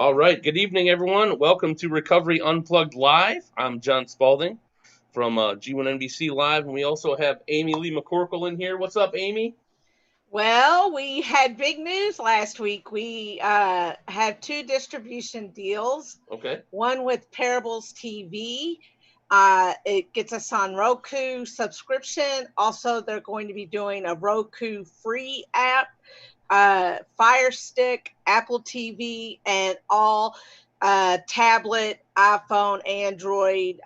All right. Good evening, everyone. Welcome to Recovery Unplugged Live. I'm John Spalding from G1NBC Live, and we also have Amy Lee McCorkle in here. What's up, Amy? Well, we had big news last week. We had two distribution deals. Okay. One with Parables TV. It gets us on Roku subscription. Also, they're going to be doing a Roku free app, Fire Stick, Apple TV, and all tablet, iPhone, Android,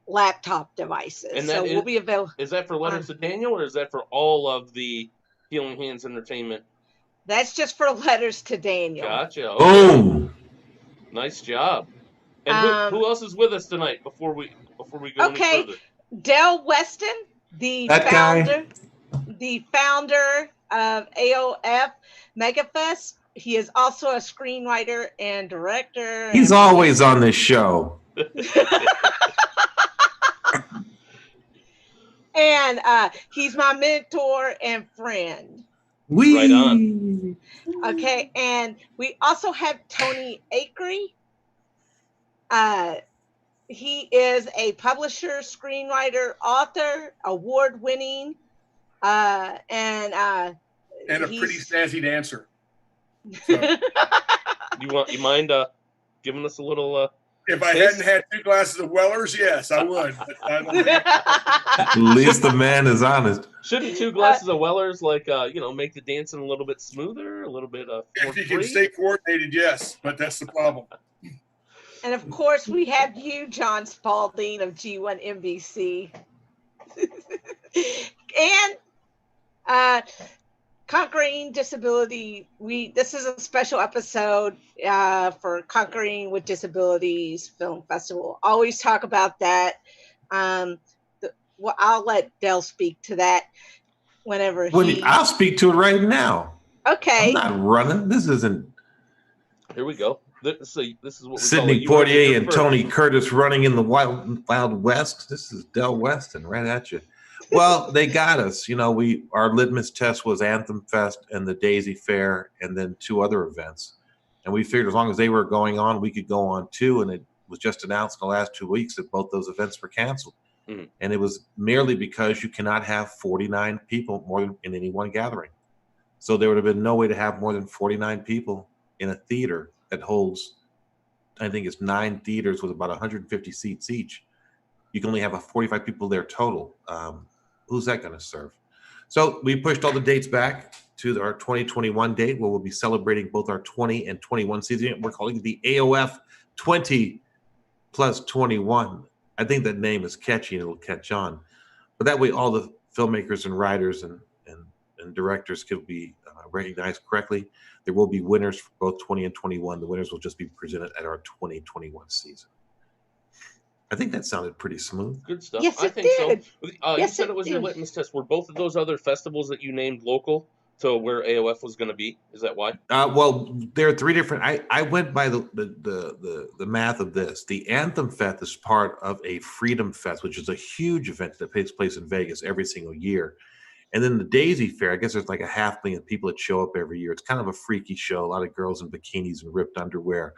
laptop devices. And so we'll be available. Is that for Letters to Daniel, or is that for all of the Healing Hands Entertainment? That's just for Letters to Daniel. Gotcha. Okay. Boom. Nice job. And who else is with us tonight before we go any further? Del Weston, the founder of AOF Megafest. He is also a screenwriter and director. He's always on this show. And he's my mentor and friend. Right on. Okay, and we also have Tony Acree. He is a publisher, screenwriter, author, award-winning, and a pretty snazzy dancer. So. You mind giving us a little? If I hadn't had 2 glasses of Weller's, yes, I would. At least the man is honest. Shouldn't 2 glasses of Weller's make the dancing a little bit smoother, a little bit if you can stay coordinated, yes, but that's the problem. And of course, we have you, John Spalding of G1NBC, and Conquering Disability. This is a special episode for Conquering with Disabilities Film Festival. Always talk about that. I'll let Del speak to that whenever I'll speak to it right now. Okay. I'm not running. This isn't. Here we go. This is what we Sidney Poitier and Tony Curtis running in the Wild West. This is Del Weston right at you. Well, they got us. Our litmus test was Anthem Fest and the Daisy Fair, and then 2 other events. And we figured as long as they were going on, we could go on too. And it was just announced in the last 2 weeks that both those events were canceled. Mm-hmm. And it was merely because you cannot have 49 people more than in any one gathering. So there would have been no way to have more than 49 people in a theater that holds, I think it's 9 theaters with about 150 seats each. You can only have 45 people there total. Who's that going to serve? So we pushed all the dates back to our 2021 date, where we'll be celebrating both our 20 and 21 season. We're calling it the AOF 20 plus 21. I think that name is catchy and it'll catch on. But that way all the filmmakers and writers and directors can be recognized correctly. There will be winners for both 20 and 21. The winners will just be presented at our 2021 season. I think that sounded pretty smooth. Good stuff. Yes, I think did. So. You said it was your litmus test. Were both of those other festivals that you named local to where AOF was going to be? Is that why? Well, there are 3 different. I went by the math of this. The Anthem Fest is part of a Freedom Fest, which is a huge event that takes place in Vegas every single year. And then the Daisy Fair, I guess there's like 500,000 people that show up every year. It's kind of a freaky show. A lot of girls in bikinis and ripped underwear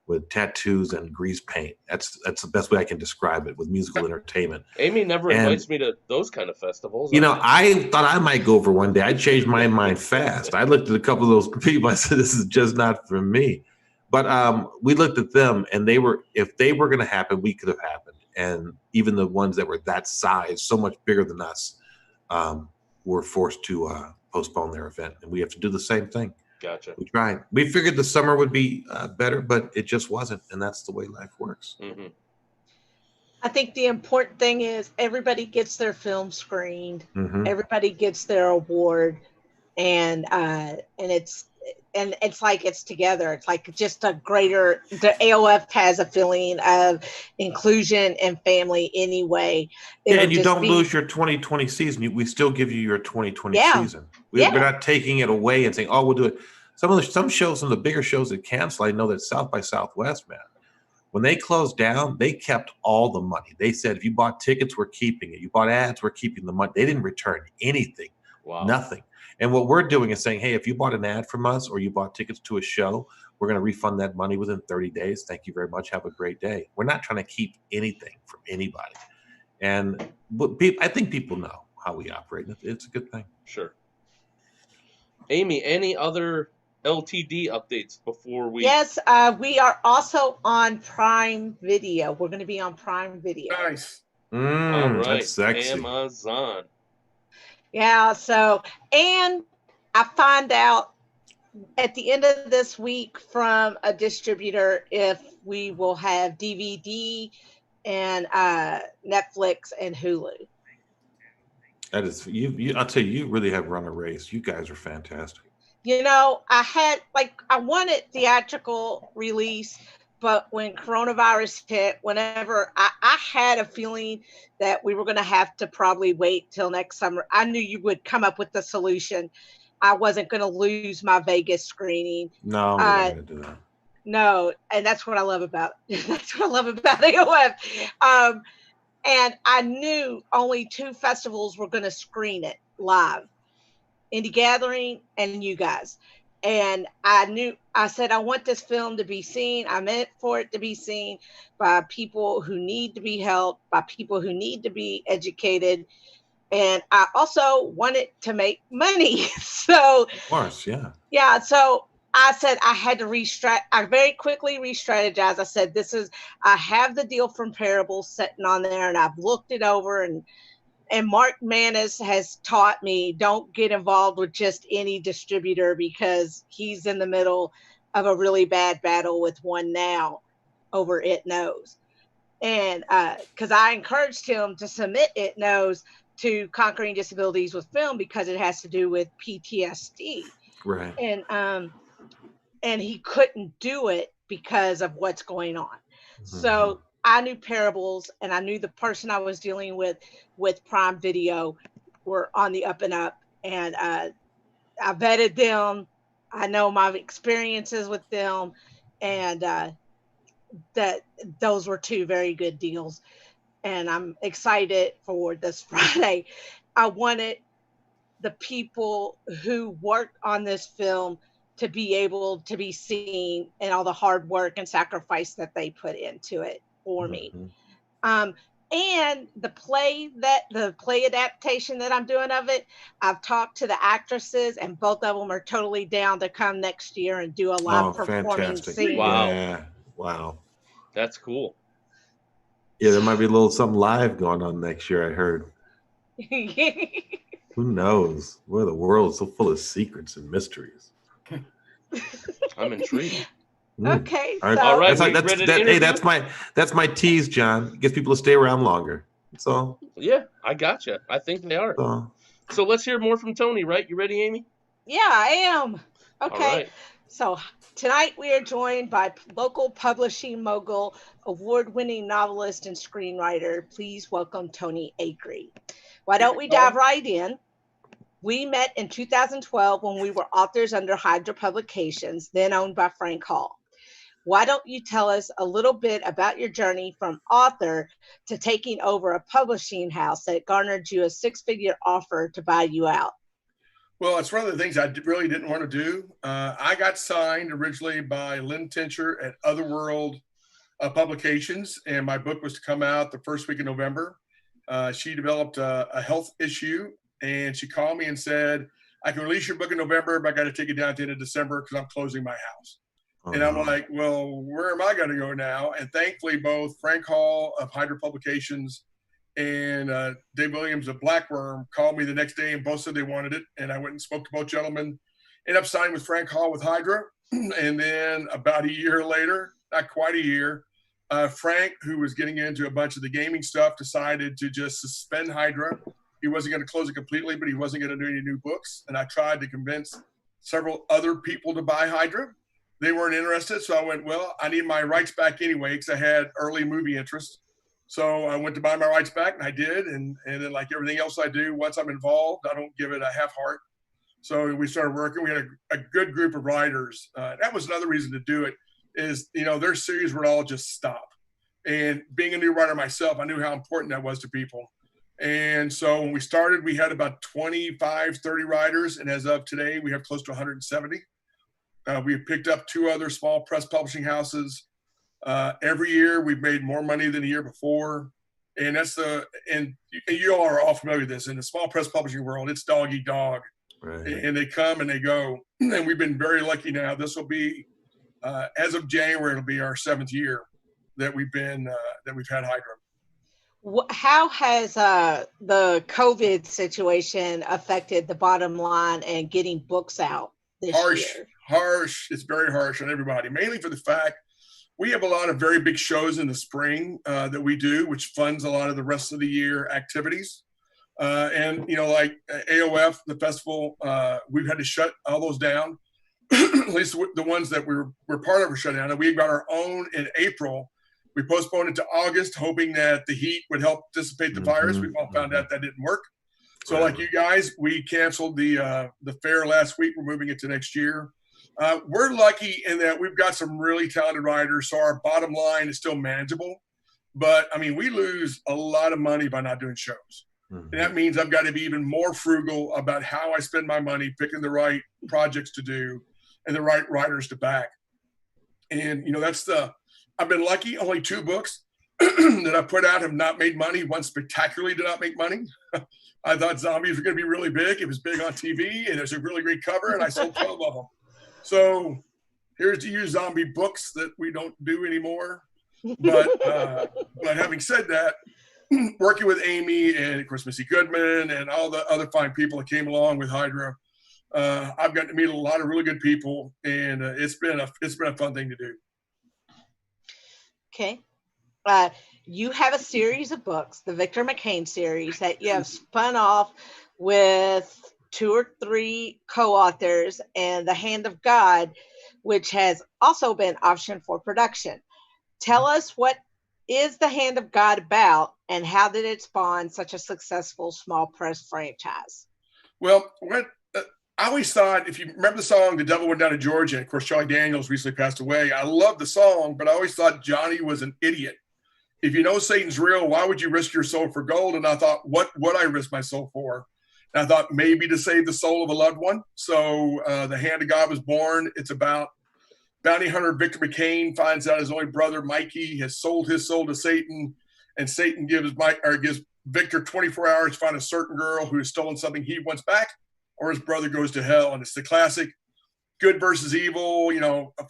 with tattoos and grease paint. That's the best way I can describe it, with musical entertainment. Amy never invites me to those kind of festivals. I thought I might go for one day. I changed my mind fast. I looked at a couple of those people. I said, this is just not for me. But we looked at them, and if they were going to happen, we could have happened. And even the ones that were that size, so much bigger than us, were forced to postpone their event. And we have to do the same thing. Gotcha. We tried. We figured the summer would be better, but it just wasn't. And that's the way life works. Mm-hmm. I think the important thing is everybody gets their film screened. Mm-hmm. Everybody gets their award, and it's like it's together. It's like just the AOF has a feeling of inclusion and family anyway. And you don't lose your 2020 season. We still give you your 2020 season. We're not taking it away and saying, oh, we'll do it. Some shows, some of the bigger shows that cancel, I know that South by Southwest, man, when they closed down, they kept all the money. They said, if you bought tickets, we're keeping it. You bought ads, we're keeping the money. They didn't return anything. Wow. Nothing. And what we're doing is saying, hey, if you bought an ad from us or you bought tickets to a show, We're going to refund that money within 30 days. Thank you very much. Have a great day. We're not trying to keep anything from anybody. But I think people know how we operate. It's a good thing. Sure. Amy, any other LTD updates before we? Yes, we are also on Prime Video. We're going to be on Prime Video. Nice. All right. That's sexy. Amazon. Yeah. So, and I find out at the end of this week from a distributor if we will have DVD and Netflix and Hulu. That is you. I'll tell you, you really have run a race. You guys are fantastic. You know, I wanted theatrical release, but when coronavirus hit, whenever I had a feeling that we were going to have to probably wait till next summer. I knew you would come up with the solution. I wasn't going to lose my Vegas screening. No, we're not going to do that. No, and that's what I love about AOF. And I knew only 2 festivals were going to screen it live. Indie Gathering and you guys. And I said, I want this film to be seen. I meant for it to be seen by people who need to be helped, by people who need to be educated. And I also wanted to make money. So, of course, yeah. Yeah. So I said I had to I very quickly re-strategized. I said, I have the deal from Parables sitting on there and I've looked it over and Mark Manis has taught me don't get involved with just any distributor because he's in the middle of a really bad battle with one now over It Knows. And because I encouraged him to submit It Knows to Conquering Disabilities with Film because it has to do with PTSD. Right. And he couldn't do it because of what's going on. Mm-hmm. So I knew Parables and I knew the person I was dealing with Prime Video were on the up and up. And I vetted them. I know my experiences with them. And that those were 2 very good deals. And I'm excited for this Friday. I wanted the people who worked on this film to be able to be seen and all the hard work and sacrifice that they put into it for me. And the play adaptation that I'm doing of it, I've talked to the actresses and both of them are totally down to come next year and do a live performing scene. Wow. Yeah. Wow. That's cool. Yeah, there might be a little something live going on next year, I heard. Who knows? Well, the world's so full of secrets and mysteries. I'm intrigued. Okay. All right. That's my tease, John. It gets people to stay around longer. That's all. Yeah, I gotcha. I think they are. So let's hear more from Tony, right? You ready, Amy? Yeah, I am. Okay. Right. So tonight we are joined by local publishing mogul, award-winning novelist and screenwriter. Please welcome Tony Acree. Why don't we dive right in? We met in 2012 when we were authors under Hydra Publications, then owned by Frank Hall. Why don't you tell us a little bit about your journey from author to taking over a publishing house that garnered you a 6-figure offer to buy you out? Well, it's one of the things I really didn't want to do. I got signed originally by Lynn Tincher at Otherworld Publications, and my book was to come out the first week of November. She developed a health issue, and she called me and said, I can release your book in November, but I got to take it down at the end of December because I'm closing my house. And I'm like, well, where am I going to go now? And thankfully, both Frank Hall of Hydra Publications and Dave Williams of Blackworm called me the next day and both said they wanted it. And I went and spoke to both gentlemen, ended up signing with Frank Hall with Hydra. And then about a year later, not quite a year, Frank, who was getting into a bunch of the gaming stuff, decided to just suspend Hydra. He wasn't going to close it completely, but he wasn't going to do any new books. And I tried to convince several other people to buy Hydra. They weren't interested. So I went, well, I need my rights back anyway, because I had early movie interest. So I went to buy my rights back, and I did. And then like everything else I do, once I'm involved, I don't give it a half heart. So we started working. We had a good group of writers. That was another reason to do it is, their series would all just stop. And being a new writer myself, I knew how important that was to people. And so when we started, we had about 25, 30 writers. And as of today, we have close to 170. We've picked up 2 other small press publishing houses. Every year we've made more money than the year before. And and you all are all familiar with this. In the small press publishing world, it's dog eat dog. Right. And they come and they go. And we've been very lucky now. This will be, as of January, it'll be our 7th year that we've had Hydra. How has the COVID situation affected the bottom line and getting books out this year? Harsh. It's very harsh on everybody, mainly for the fact we have a lot of very big shows in the spring that we do, which funds a lot of the rest of the year activities. And, like AOF, the festival, we've had to shut all those down, at least the ones that we're part of are shut down. And we got our own in April. We postponed it to August, hoping that the heat would help dissipate the virus. We've all found out that didn't work. So like you guys, we canceled the fair last week. We're moving it to next year. We're lucky in that we've got some really talented writers, so our bottom line is still manageable. But, I mean, we lose a lot of money by not doing shows. And that means I've got to be even more frugal about how I spend my money, picking the right projects to do and the right writers to back. And, I've been lucky. Only 2 books that I put out have not made money. One spectacularly did not make money. I thought zombies were going to be really big. It was big on TV, and there's a really great cover, and I sold 12 of them. So here's to you zombie books that we don't do anymore. But having said that, working with Amy and, of course, Missy Goodman and all the other fine people that came along with Hydra, I've gotten to meet a lot of really good people, and it's been a fun thing to do. Okay. You have a series of books, the Victor McCain series, that you have spun off with 2 or 3 co-authors, and The Hand of God, which has also been optioned for production. Tell us, what is The Hand of God about, and how did it spawn such a successful small press franchise? Well, I always thought, if you remember the song, The Devil Went Down to Georgia, and of course, Charlie Daniels recently passed away. I love the song, but I always thought Johnny was an idiot. If you know Satan's real, why would you risk your soul for gold? And I thought, what would I risk my soul for? And I thought maybe to save the soul of a loved one. So The Hand of God was born. It's about bounty hunter Victor McCain finds out his only brother, Mikey, has sold his soul to Satan, and Satan gives Victor 24 hours to find a certain girl who has stolen something he wants back, or his brother goes to hell. And it's the classic good versus evil,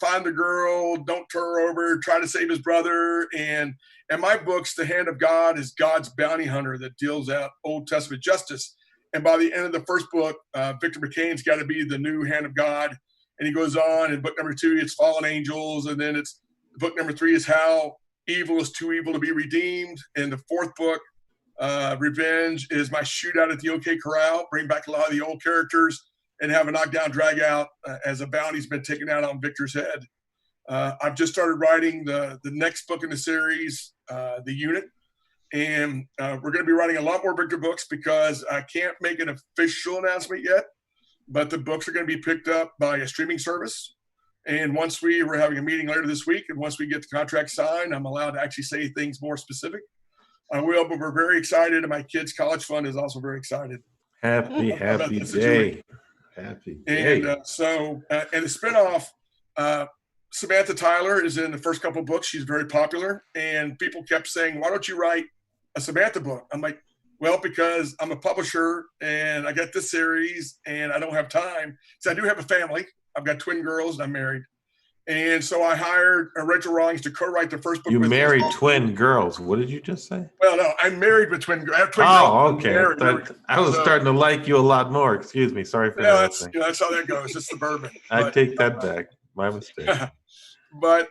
find the girl, don't turn her over, try to save his brother. And my books, The Hand of God is God's bounty hunter that deals out Old Testament justice. And by the end of the first book, Victor McCain's got to be the new Hand of God. And he goes on, in book number 2, it's Fallen Angels. And then it's book number 3 is How Evil is Too Evil to Be Redeemed. And the 4th book, Revenge, is my shootout at the OK Corral, bring back a lot of the old characters and have a knockdown drag out as a bounty's been taken out on Victor's head. I've just started writing the next book in the series, The Unit. And we're going to be writing a lot more Victor books because I can't make an official announcement yet, but the books are going to be picked up by a streaming service. And once we're having a meeting later this week, and once we get the contract signed, I'm allowed to actually say things more specific. I will, but we're very excited, and my kids' college fund is also very excited. Happy day. Happy day. And and the spinoff, Samantha Tyler is in the first couple of books. She's very popular, and people kept saying, why don't you write a Samantha book? I'm like, well, because I'm a publisher, and I got this series, and I don't have time. So I do have a family. I've got twin girls, and I'm married. And so I hired Rachel Rawlings to co-write the first book. You married twin girls. What did you just say? Well, no, I'm married with twin girls. I have twin girls. Oh, okay. I was starting to like you a lot more. Excuse me. Sorry for that. That's how that goes. It's the bourbon. I take that back. My mistake. But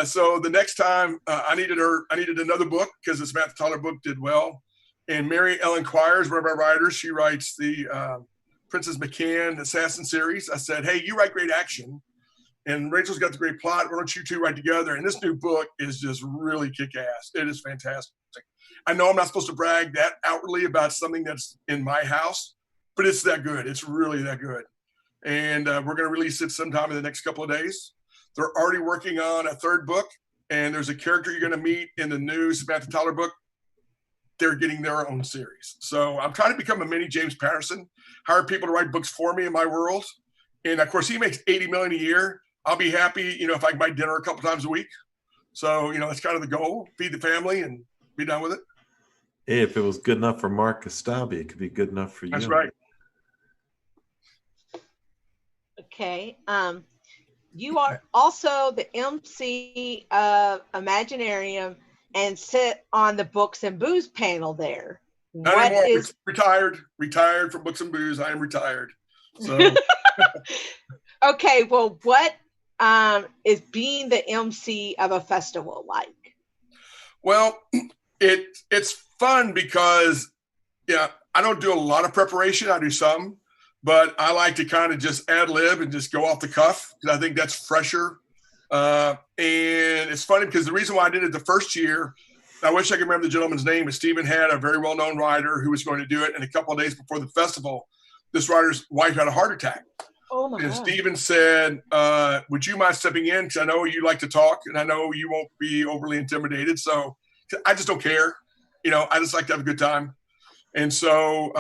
so the next time I needed another book because the Samantha Tyler book did well. And Mary Ellen Quires, one of our writers, she writes the Princess McCann Assassin series. I said, hey, you write great action. And Rachel's got the great plot. Why don't you two write together? And this new book is just really kick-ass. It is fantastic. I know I'm not supposed to brag that outwardly about something that's in my house, but it's that good. It's really that good. And we're going to release it sometime in the next couple of days. They're already working on a 3rd book, and there's a character you're going to meet in the new Samantha Tyler book. They're getting their own series. So I'm trying to become a mini James Patterson, hire people to write books for me in my world. And of course, he makes $80 million a year. I'll be happy, if I can buy dinner a couple times a week. So, that's kind of the goal, feed the family and be done with it. Hey, if it was good enough for Mark Costabi, it could be good enough for you. That's right. Okay. You are also the MC of Imaginarium and sit on the Books and Booze panel there. Not anymore. Retired from Books and Booze. I am retired. So. Okay. Well, what is being the MC of a festival like? Well, it's fun because, I don't do a lot of preparation. I do some, but I like to kind of just ad lib and just go off the cuff because I think that's fresher. And it's funny because the reason why I did it the first year, I wish I could remember the gentleman's name, but Stephen had a very well-known writer who was going to do it. And a couple of days before the festival, this writer's wife had a heart attack. Oh my and God. Stephen said, would you mind stepping in? Because I know you like to talk and I know you won't be overly intimidated. So I just don't care. I just like to have a good time. And so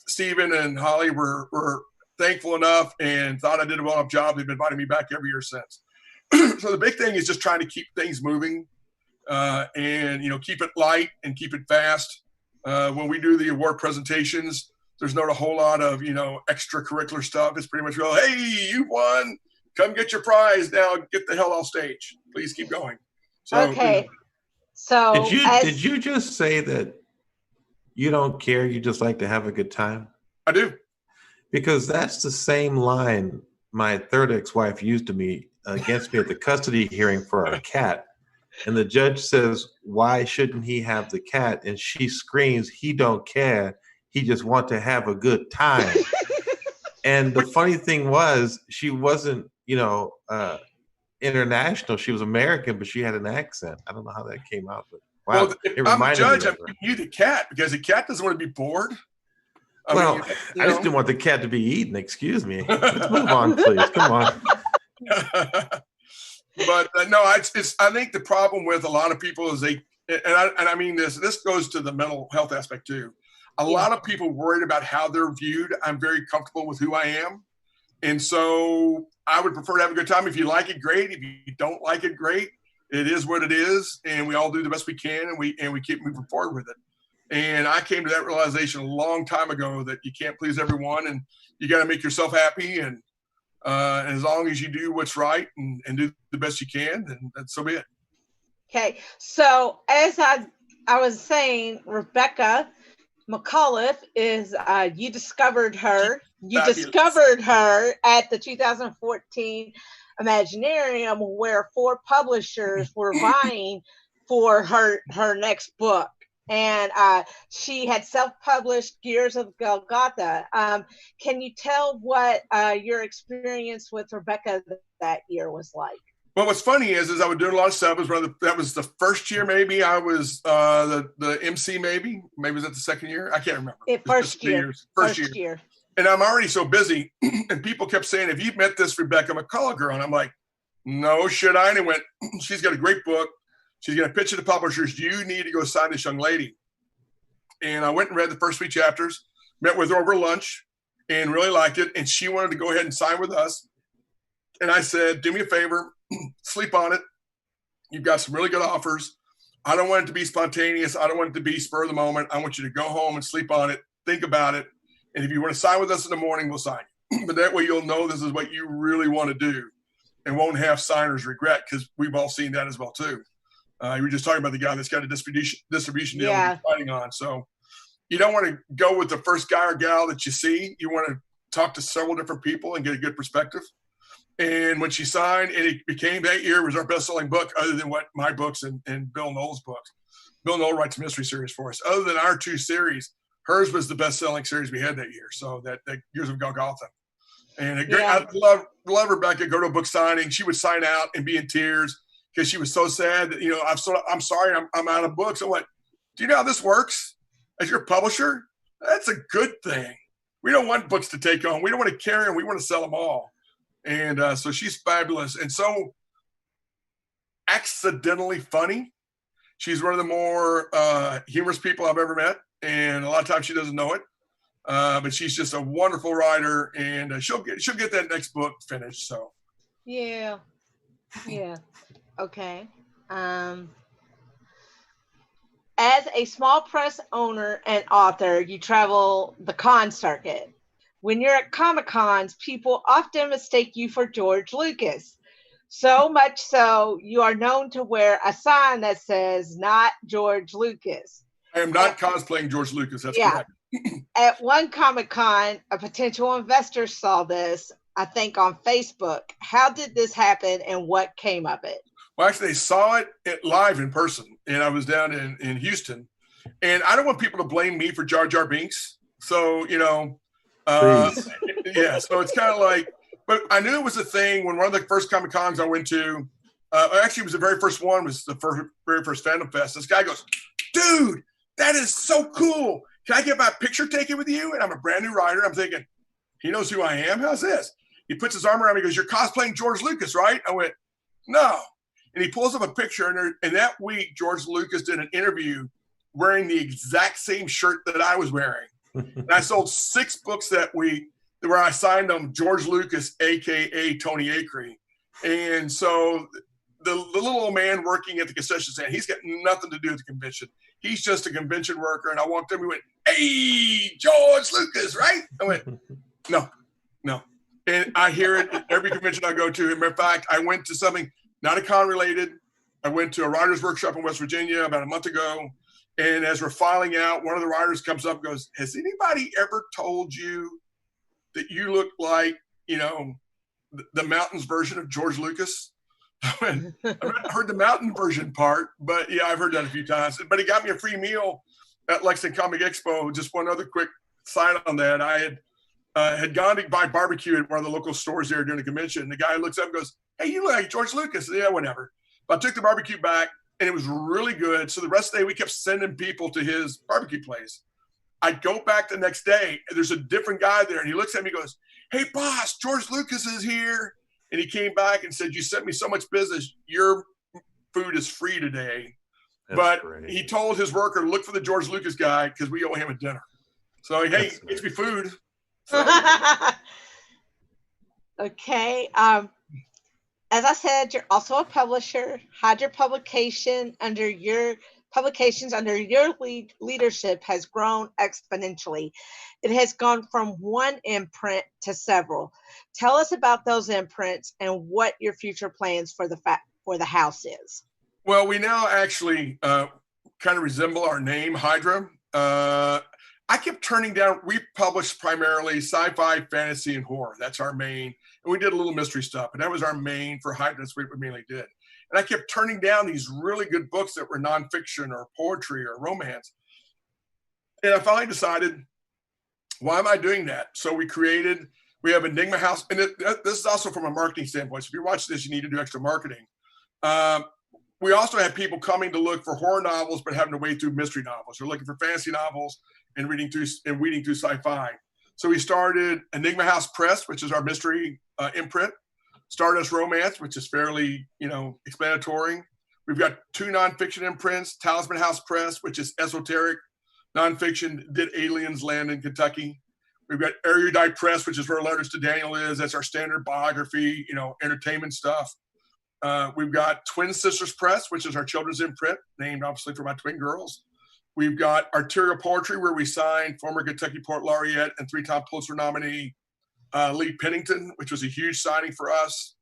Stephen and Holly were thankful enough and thought I did a well enough job. They've been inviting me back every year since. So the big thing is just trying to keep things moving and, keep it light and keep it fast. When we do the award presentations, there's not a whole lot of, extracurricular stuff. It's pretty much, hey, you won. Come get your prize. Now get the hell off stage. Please keep going. So, okay. So did you just say that you don't care, you just like to have a good time? I do. Because that's the same line my third ex-wife used against me at the custody hearing for our cat. And the judge says, why shouldn't he have the cat? And she screams, he don't care. He just want to have a good time. And the funny thing was, she wasn't, international. She was American, but she had an accent. I don't know how that came out, but wow. Well, if I'm a judge, I'm giving you the cat because the cat doesn't want to be bored. I just didn't want the cat to be eaten. Excuse me. Let's move on, please. Come on. But no, I think the problem with a lot of people is I mean this goes to the mental health aspect too. A lot of people worried about how they're viewed. I'm very comfortable with who I am. And so I would prefer to have a good time. If you like it, great. If you don't like it, great. It is what it is. And we all do the best we can and we keep moving forward with it. And I came to that realization a long time ago that you can't please everyone and you got to make yourself happy. And as long as you do what's right and do the best you can, then that's so be it. Okay. So as I was saying, Rebecca McCullough is, you discovered her at the 2014 Imaginarium where 4 publishers were vying for her next book. And she had self-published Gears of Golgotha. Can you tell what your experience with Rebecca that year was like? Well, what's funny is I was doing a lot of stuff. That was the first year, maybe. I was the MC, maybe. Maybe was that the second year? I can't remember. First year. And I'm already so busy. And people kept saying, have you met this Rebecca McCullough girl? And I'm like, no, should I? And it went, she's got a great book. She's going to pitch it to publishers. You need to go sign this young lady. And I went and read the first 3 chapters, met with her over lunch, and really liked it. And she wanted to go ahead and sign with us. And I said, do me a favor, sleep on it. You've got some really good offers. I don't want it to be spontaneous. I don't want it to be spur of the moment. I want you to go home and sleep on it, think about it. And if you want to sign with us in the morning, we'll sign. But that way you'll know this is what you really want to do and won't have signers regret, because we've all seen that as well too. You were just talking about the guy that's got a distribution deal that he's fighting on. So you don't want to go with the first guy or gal that you see. You want to talk to several different people and get a good perspective. And when she signed, and it became that year was our best-selling book, other than what my books and Bill Knoll's books. Bill Knoll writes a mystery series for us. Other than our 2 series, hers was the best-selling series we had that year. So that Years of Golgotha. And I love Rebecca. Go to a book signing. She would sign out and be in tears because she was so sad that, I'm sorry, I'm out of books. I'm like, do you know how this works? As your publisher, that's a good thing. We don't want books to take home. We don't want to carry them. We want to sell them all. And so she's fabulous and so accidentally funny. She's one of the more humorous people I've ever met. And a lot of times she doesn't know it. But she's just a wonderful writer, and she'll get that next book finished. So Yeah. Yeah. Okay. Um, as a small press owner and author, you travel the con circuit. When you're at Comic Cons, people often mistake you for George Lucas. So much so, you are known to wear a sign that says, "Not George Lucas." I am not cosplaying George Lucas. That's Yeah. correct. At one Comic Con, a potential investor saw this, I think on Facebook. How did this happen and what came of it? Well, actually, they saw it live in person, and I was down in Houston. And I don't want people to blame me for Jar Jar Binks. So, Please. yeah, so it's kind of like, but I knew it was a thing when one of the first Comic Cons I went to, actually, it was the very first one, was the very first Fandom Fest. This guy goes, "Dude, that is so cool. Can I get my picture taken with you?" And I'm a brand new writer. I'm thinking, he knows who I am. How's this? He puts his arm around me. He goes, "You're cosplaying George Lucas, right?" I went, "No." And he pulls up a picture, and that week, George Lucas did an interview wearing the exact same shirt that I was wearing. And I sold 6 books that week where I signed them George Lucas, a.k.a. Tony Acree. And so the little old man working at the concession stand, he's got nothing to do with the convention. He's just a convention worker. And I walked in, we went, "Hey, George Lucas, right?" I went, no. And I hear it at every convention I go to. As a matter of fact, I went to something not a con related. I went to a writer's workshop in West Virginia about a month ago. And as we're filing out, one of the writers comes up and goes, "Has anybody ever told you that you look like, the mountains version of George Lucas?" I've not heard the mountain version part, but yeah, I've heard that a few times. But he got me a free meal at Lexington Comic Expo. Just one other quick side on that. I had gone to buy barbecue at one of the local stores there during the convention. The guy looks up and goes, "Hey, you look like George Lucas." Yeah, whatever. But I took the barbecue back, and it was really good. So the rest of the day, we kept sending people to his barbecue place. I go back the next day, and there's a different guy there, and he looks at me and goes, "Hey, boss, George Lucas is here." And he came back and said, "You sent me so much business. Your food is free today." That's but great. He told his worker to look for the George Lucas guy because we owe him a dinner. So, hey, he gets me food. So. Okay. As I said, you're also a publisher. Had your publications under your leadership has grown exponentially. It has gone from one imprint to several. Tell us about those imprints and what your future plans for the house is. Well, we now actually kind of resemble our name, Hydra. I kept turning down. We published primarily sci-fi, fantasy, and horror. That's our main. And we did a little mystery stuff, but that was our main for Hydra. That's what we mainly did. And I kept turning down these really good books that were nonfiction or poetry or romance. And I finally decided, why am I doing that? So we have Enigma House. And this is also from a marketing standpoint. So if you watch this, you need to do extra marketing. We also have people coming to look for horror novels, but having to wade through mystery novels. They're looking for fantasy novels and weeding through sci-fi. So we started Enigma House Press, which is our mystery imprint. Stardust Romance, which is fairly, explanatory. We've got 2 nonfiction imprints. Talisman House Press, which is esoteric nonfiction. Did aliens land in Kentucky? We've got Erudite Press, which is where Letters to Daniel is. That's our standard biography, entertainment stuff. We've got Twin Sisters Press, which is our children's imprint, named obviously for my twin girls. We've got Arterial Poetry, where we signed former Kentucky Poet Laureate and 3-time Pulitzer nominee Lee Pennington, which was a huge signing for us.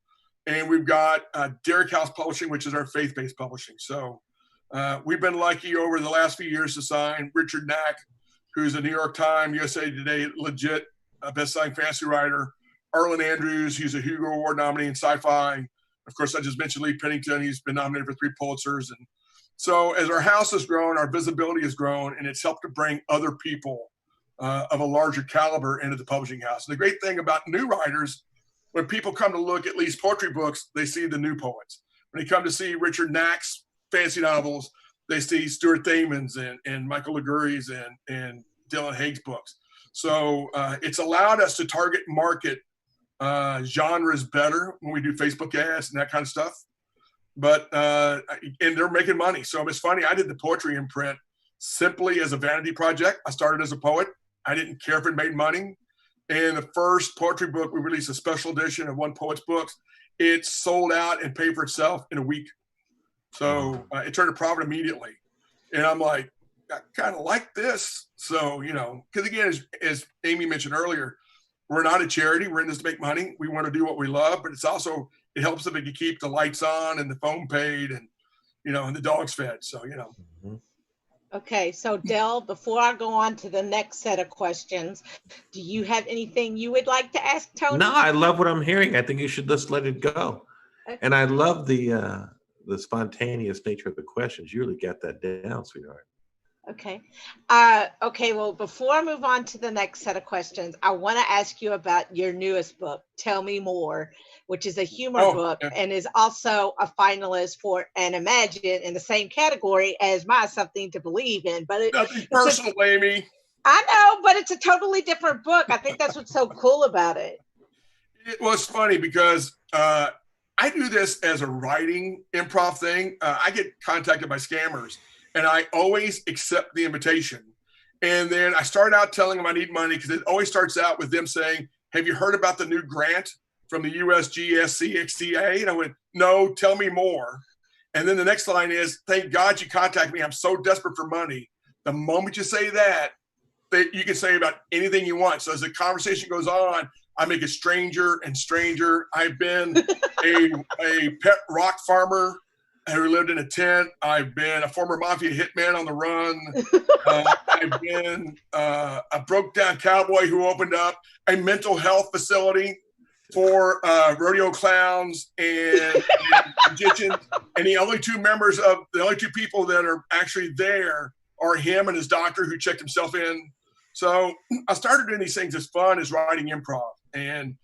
And we've got Derrick House Publishing, which is our faith-based publishing. So we've been lucky over the last few years to sign Richard Knack, who's a New York Times, USA Today legit best-selling fantasy writer. Arlen Andrews, who's a Hugo Award nominee in sci-fi. Of course, I just mentioned Lee Pennington. He's been nominated for 3 Pulitzers. And so as our house has grown, our visibility has grown, and it's helped to bring other people of a larger caliber into the publishing house. And the great thing about new writers, when people come to look at Lee's poetry books, they see the new poets. When they come to see Richard Knack's fantasy novels, they see Stuart Thaman's and Michael Liguori's and Dylan Haig's books. So it's allowed us to target market genres better when we do Facebook ads and that kind of stuff. But and they're making money. So it's funny. I did the poetry imprint simply as a vanity project. I started as a poet. I didn't care if it made money. And the first poetry book, we released a special edition of one poet's books. it sold out and paid for itself in a week. So it turned a profit immediately. And I'm like, I kind of like this. So, because again, as Amy mentioned earlier, we're not a charity. We're in this to make money. We want to do what we love, but it's also, it helps if we can keep the lights on and the phone paid and, and the dogs fed. So, Okay, so Del, before I go on to the next set of questions, do you have anything you would like to ask Tony? No, I love what I'm hearing. I think you should just let it go. Okay. And I love the spontaneous nature of the questions. You really got that down, sweetheart. Okay. Okay, well, before I move on to the next set of questions, I want to ask you about your newest book, Tell Me More, which is a humor book and is also a finalist for an Imagine in the same category as my Something to Believe in. But nothing personal, Amy. I know, but it's a totally different book. I think that's what's so cool about it. Well, it's funny because I do this as a writing improv thing. I get contacted by scammers, and I always accept the invitation. And then I start out telling them I need money because it always starts out with them saying, have you heard about the new grant from the USGSCXTA? And I went, no, tell me more. And then the next line is, thank God you contacted me. I'm so desperate for money. The moment you say that, you can say about anything you want. So as the conversation goes on, I make it stranger and stranger. I've been a pet rock farmer who lived in a tent. I've been a former mafia hitman on the run. I've been a broke down cowboy who opened up a mental health facility for rodeo clowns and magicians. And the only two people that are actually there are him and his doctor who checked himself in. So I started doing these things as fun as writing improv. And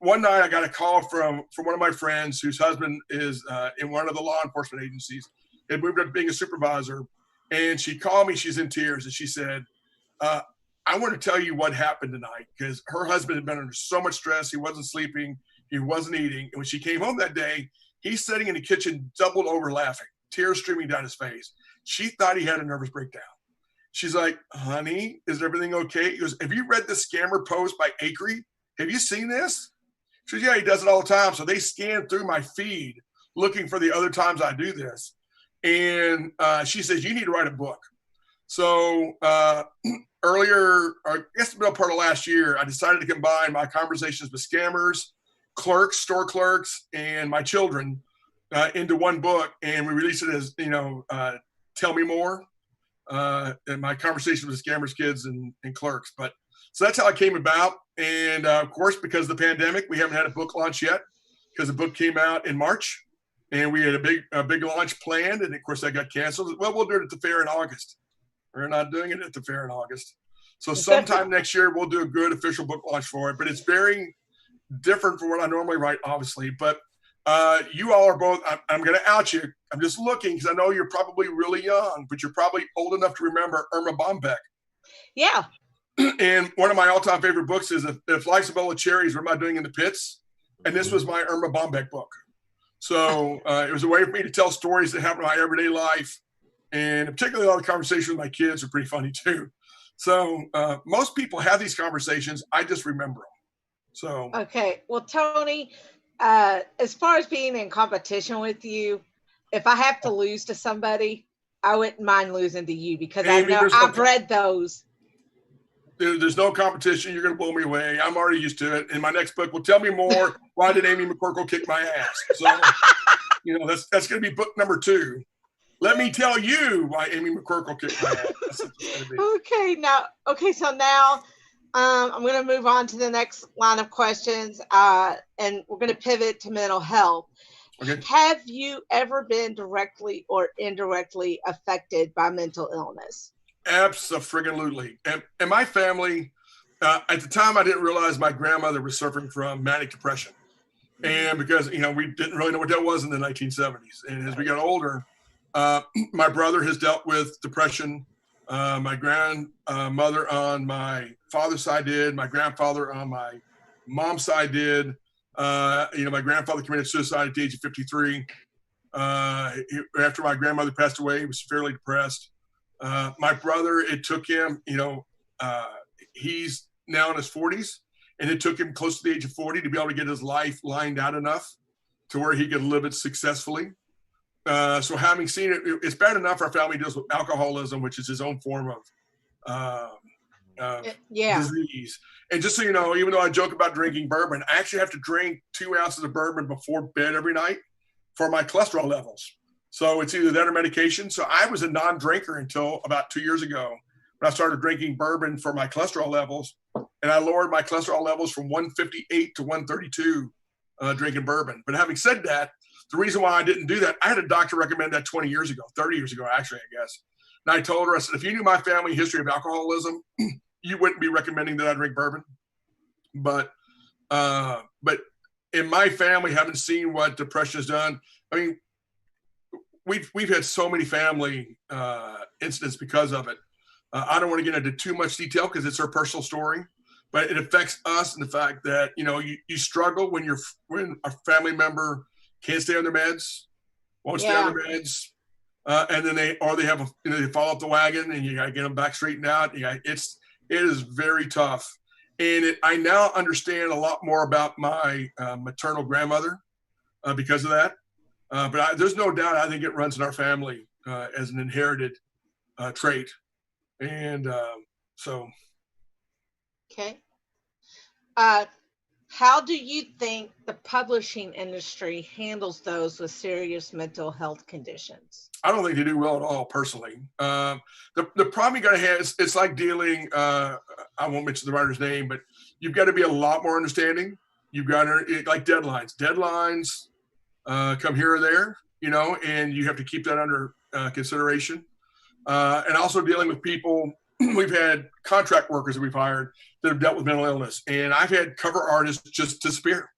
one night I got a call from one of my friends whose husband is in one of the law enforcement agencies. Had moved up to being a supervisor. And she called me, she's in tears. And she said, I want to tell you what happened tonight, because her husband had been under so much stress. He wasn't sleeping. He wasn't eating. And when she came home that day, he's sitting in the kitchen, doubled over laughing, tears streaming down his face. She thought he had a nervous breakdown. She's like, honey, is everything okay? He goes, have you read the scammer post by Acree? Have you seen this? She says, yeah, he does it all the time. So they scan through my feed looking for the other times I do this. And she says, you need to write a book. So earlier, I guess the middle part of last year, I decided to combine my conversations with scammers, clerks, store clerks, and my children into one book. And we released it as, Tell Me More. And my conversations with scammers, kids, and clerks. But so that's how it came about. And of course, because of the pandemic, we haven't had a book launch yet, because the book came out in March, and we had a big launch planned. And of course, that got canceled. Well, we'll do it at the fair in August. We're not doing it at the fair in August. So sometime next year, we'll do a good official book launch for it. But it's very different from what I normally write, obviously. But you all are both, I'm going to out you. I'm just looking because I know you're probably really young, but you're probably old enough to remember Irma Bombeck. Yeah. And one of my all-time favorite books is If Life's a Bowl of Cherries, What Am I Doing in the Pits? And this was my Irma Bombeck book. So it was a way for me to tell stories that happen in my everyday life. And particularly all the conversations with my kids are pretty funny too. So most people have these conversations. I just remember them. So. Okay. Well, Tony, as far as being in competition with you, if I have to lose to somebody, I wouldn't mind losing to you, because Amy, I know I've read those. There's no competition. You're going to blow me away. I'm already used to it. In my next book, will Tell Me More. Why did Amy McCorkle kick my ass? So, that's going to be book number 2. Let me tell you why Amy McCorkle kicked my ass. That's what it's going to be. So now I'm going to move on to the next line of questions, and we're going to pivot to mental health. Okay. Have you ever been directly or indirectly affected by mental illness? Abso-friggin-lutely. And my family, at the time, I didn't realize my grandmother was suffering from manic depression. And because, we didn't really know what that was in the 1970s. And as we got older, my brother has dealt with depression. My grandmother on my father's side did. My grandfather on my mom's side did. My grandfather committed suicide at the age of 53. After my grandmother passed away, he was severely depressed. My brother, it took him, he's now in his 40s, and it took him close to the age of 40 to be able to get his life lined out enough to where he could live it successfully. So having seen it, it's bad enough our family deals with alcoholism, which is his own form of disease. And just so you know, even though I joke about drinking bourbon, I actually have to drink 2 ounces of bourbon before bed every night for my cholesterol levels. So it's either that or medication. So I was a non-drinker until about 2 years ago when I started drinking bourbon for my cholesterol levels. And I lowered my cholesterol levels from 158 to 132 drinking bourbon. But having said that, the reason why I didn't do that, I had a doctor recommend that 20 years ago, 30 years ago, actually, I guess. And I told her, I said, if you knew my family history of alcoholism, you wouldn't be recommending that I drink bourbon. But in my family, having seen what depression has done, I mean, we've had so many family incidents because of it. I don't want to get into too much detail because it's her personal story, but it affects us in the fact that, you know, you struggle when a family member can't stay on their meds, won't stay on their meds, and then they fall off the wagon, and you got to get them back straightened out. It is very tough, and I now understand a lot more about my maternal grandmother because of that. But there's no doubt, I think it runs in our family as an inherited trait, and so. Okay. How do you think the publishing industry handles those with serious mental health conditions? I don't think they do well at all, personally. The problem you got to have is it's like dealing, I won't mention the writer's name, but you've got to be a lot more understanding. You've got to, like deadlines. Deadlines come here or there, you know, and you have to keep that under consideration. And also dealing with people. We've had contract workers that we've hired that have dealt with mental illness, and I've had cover artists just disappear.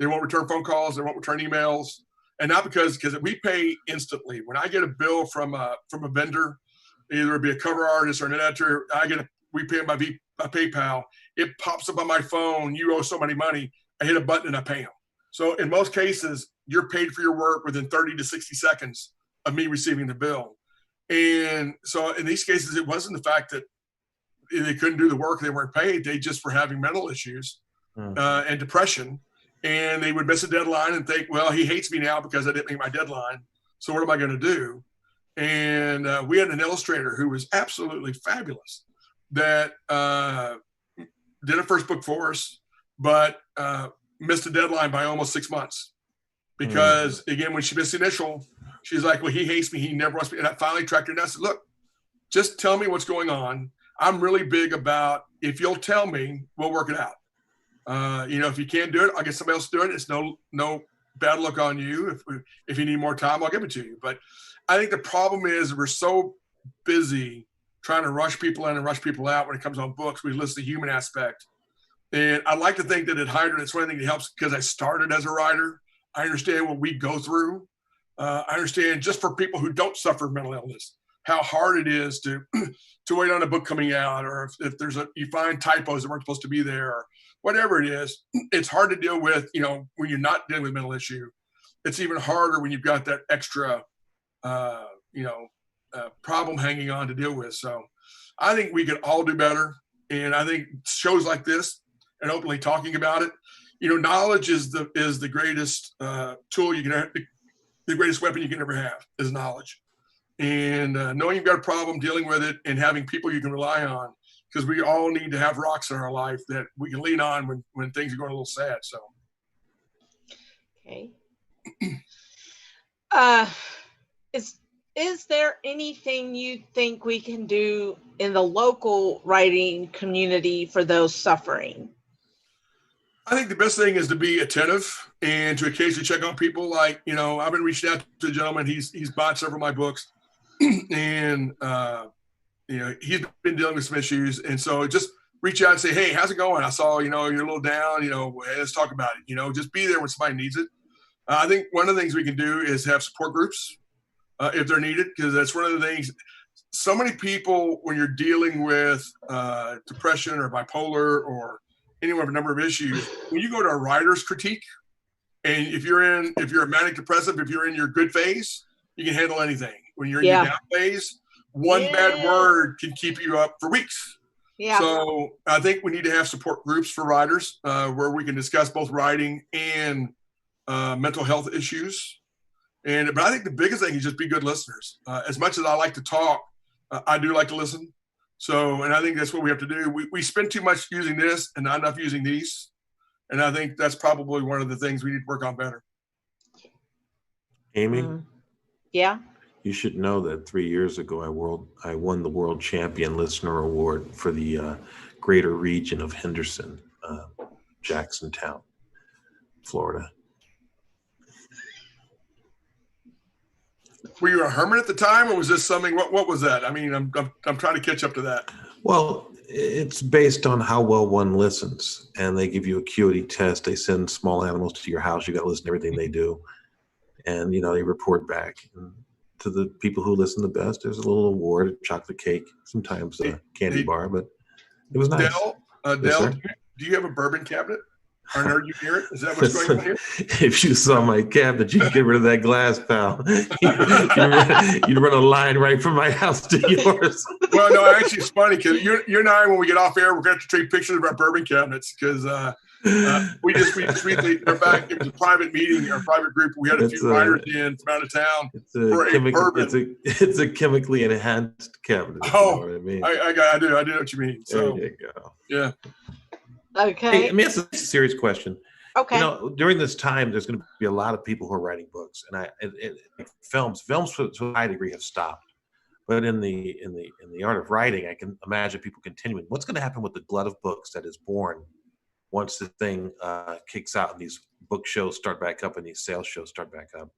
They won't return phone calls, they won't return emails, and not because we pay instantly. When I get a bill from a vendor, either it be a cover artist or an editor, we pay them by PayPal. It pops up on my phone. You owe so many money. I hit a button and I pay them. So in most cases, you're paid for your work within 30 to 60 seconds of me receiving the bill. And so in these cases, it wasn't the fact that they couldn't do the work, they weren't paid. They just were having mental issues and depression. And they would miss a deadline and think, well, he hates me now because I didn't make my deadline. So what am I going to do? And we had an illustrator who was absolutely fabulous that did a first book for us, but missed a deadline by almost 6 months. Because again, when she missed the initial, she's like, well, he hates me. He never wants me. And I finally tracked her down and I said, look, just tell me what's going on. I'm really big about, if you'll tell me, we'll work it out. You know, if you can't do it, I'll get somebody else to do it. It's no bad luck on you. If you need more time, I'll give it to you. But I think the problem is we're so busy trying to rush people in and rush people out when it comes on books. We list the human aspect. And I like to think that at Hydrant, it's one thing that helps because I started as a writer. I understand what we go through. I understand just for people who don't suffer mental illness, how hard it is to wait on a book coming out, or if you find typos that weren't supposed to be there, or whatever it is. It's hard to deal with, you know, when you're not dealing with mental issue. It's even harder when you've got that extra, problem hanging on to deal with. So I think we could all do better. And I think shows like this and openly talking about it, you know, knowledge is the greatest tool you can have. The greatest weapon you can ever have is knowledge. And knowing you've got a problem, dealing with it, and having people you can rely on, because we all need to have rocks in our life that we can lean on when things are going a little sad. So. Okay. Is there anything you think we can do in the local writing community for those suffering? I think the best thing is to be attentive and to occasionally check on people. Like, you know, I've been reaching out to a gentleman. He's bought several of my books, and you know, he's been dealing with some issues. And so just reach out and say, hey, how's it going? I saw, you know, you're a little down. You know, hey, let's talk about it. You know, just be there when somebody needs it. I think one of the things we can do is have support groups if they're needed, because that's one of the things. So many people, when you're dealing with depression or bipolar or any of a number of issues, when you go to a writer's critique, and if you're a manic depressive, if you're in your good phase, you can handle anything. When you're in your down phase, one bad word can keep you up for weeks. Yeah. So I think we need to have support groups for writers where we can discuss both writing and mental health issues. But I think the biggest thing is just be good listeners. As much as I like to talk, I do like to listen. So, and I think that's what we have to do. We spend too much using this and not enough using these. And I think that's probably one of the things we need to work on better. Amy? Yeah. You should know that 3 years ago, I won the World Champion Listener Award for the greater region of Henderson, Jacksontown, Florida. Were you a hermit at the time, or was this something? What was that? I mean, I'm trying to catch up to that. Well, it's based on how well one listens, and they give you a acuity test. They send small animals to your house. You got to listen to everything they do, and they report back. And to the people who listen the best, there's a little award, a chocolate cake, sometimes a candy bar, but it was nice. Del, do you have a bourbon cabinet? Or are you near it? Is that what's going on here? If you saw my cabinet, you'd get rid of that glass, pal. You'd run a line right from my house to yours. Well, no, actually, it's funny because you and I, when we get off air, we're going to have to trade pictures of our bourbon cabinets because we recently, in fact, it was a private meeting or a private group. We had a few writers in from out of town for a bourbon. It's a chemically enhanced cabinet. Oh, you know what I mean? I do know what you mean. So, there you go. Yeah. Okay. Hey, I mean, it's a serious question. Okay. During this time, there's going to be a lot of people who are writing books, and films to a high degree have stopped. But in the art of writing, I can imagine people continuing. What's going to happen with the glut of books that is born once the thing kicks out and these book shows start back up and these sales shows start back up?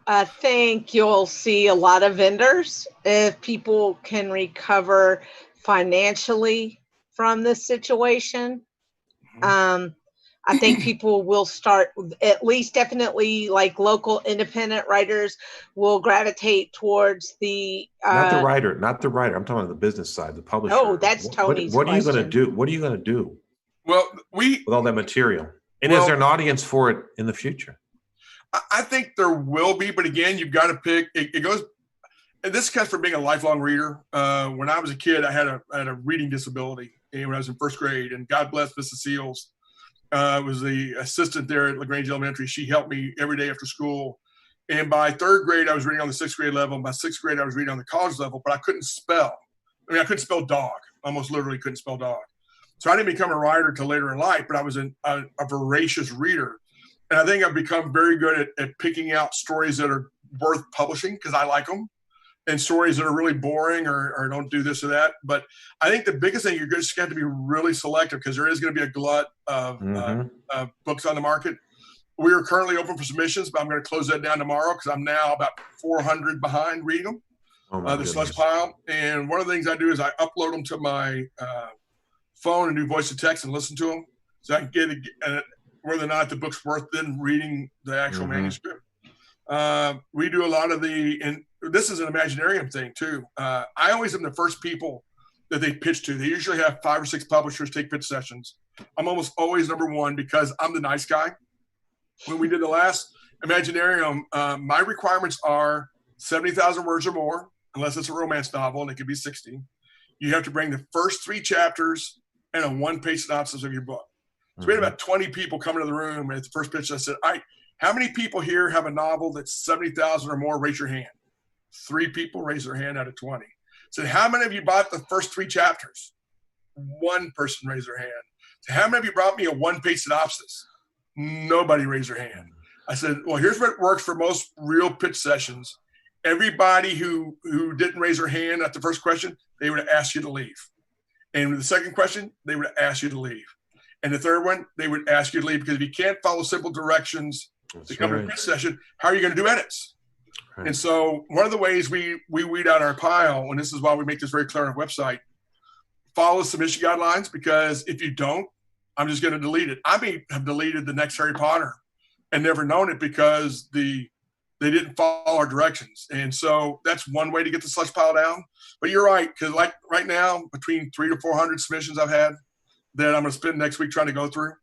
I think you'll see a lot of vendors if people can recover financially from this situation. I think people will start, at least definitely like local independent writers will gravitate towards the not the writer. I'm talking about the business side, the publisher. Oh, that's Tony's what are you question. going to do? What are you going to do? Well, with all that material, and is there an audience for it in the future? I think there will be, but again, you've got to pick. It goes. And this comes from being a lifelong reader. When I was a kid, I had a reading disability, and when I was in first grade, and God bless Mrs. Seals, was the assistant there at LaGrange Elementary. She helped me every day after school. And by third grade, I was reading on the sixth grade level. And by sixth grade, I was reading on the college level, but I couldn't spell. I mean, I couldn't spell dog. Almost literally couldn't spell dog. So I didn't become a writer till later in life, but I was a voracious reader. And I think I've become very good at picking out stories that are worth publishing because I like them, and stories that are really boring or don't do this or that. But I think the biggest thing, you're just going to have to be really selective because there is going to be a glut of books on the market. We are currently open for submissions, but I'm going to close that down tomorrow because I'm now about 400 behind reading them, the slush pile. And one of the things I do is I upload them to my phone and do voice to text and listen to them so I can get whether or not the book's worth then reading the actual manuscript. We do a lot of and this is an Imaginarium thing too. I always am the first people that they pitch to. They usually have 5 or 6 publishers take pitch sessions. I'm almost always number one because I'm the nice guy. When we did the last Imaginarium, my requirements are 70,000 words or more, unless it's a romance novel, and it could be 60. You have to bring the first 3 chapters and a 1-page synopsis of your book. So we had about 20 people coming to the room, and at the first pitch, I said, all right, how many people here have a novel that's 70,000 or more? Raise your hand. 3 people raised their hand out of 20. I said, how many of you bought the first 3 chapters? 1 person raised their hand. So how many of you brought me a 1-page synopsis? Nobody raised their hand. I said, well, here's what works for most real pitch sessions. Everybody who didn't raise their hand at the first question, they would have asked you to leave. And with the second question, they would have asked you to leave. And the third one, they would ask you to leave because if you can't follow simple directions to come to a pitch session, how are you going to do edits? Right. And so one of the ways we weed out our pile, and this is why we make this very clear on our website, follow submission guidelines, because if you don't, I'm just going to delete it. I may have deleted the next Harry Potter and never known it because they didn't follow our directions. And so that's one way to get the slush pile down. But you're right, because like right now, between 300 to 400 submissions I've had that I'm going to spend next week trying to go through.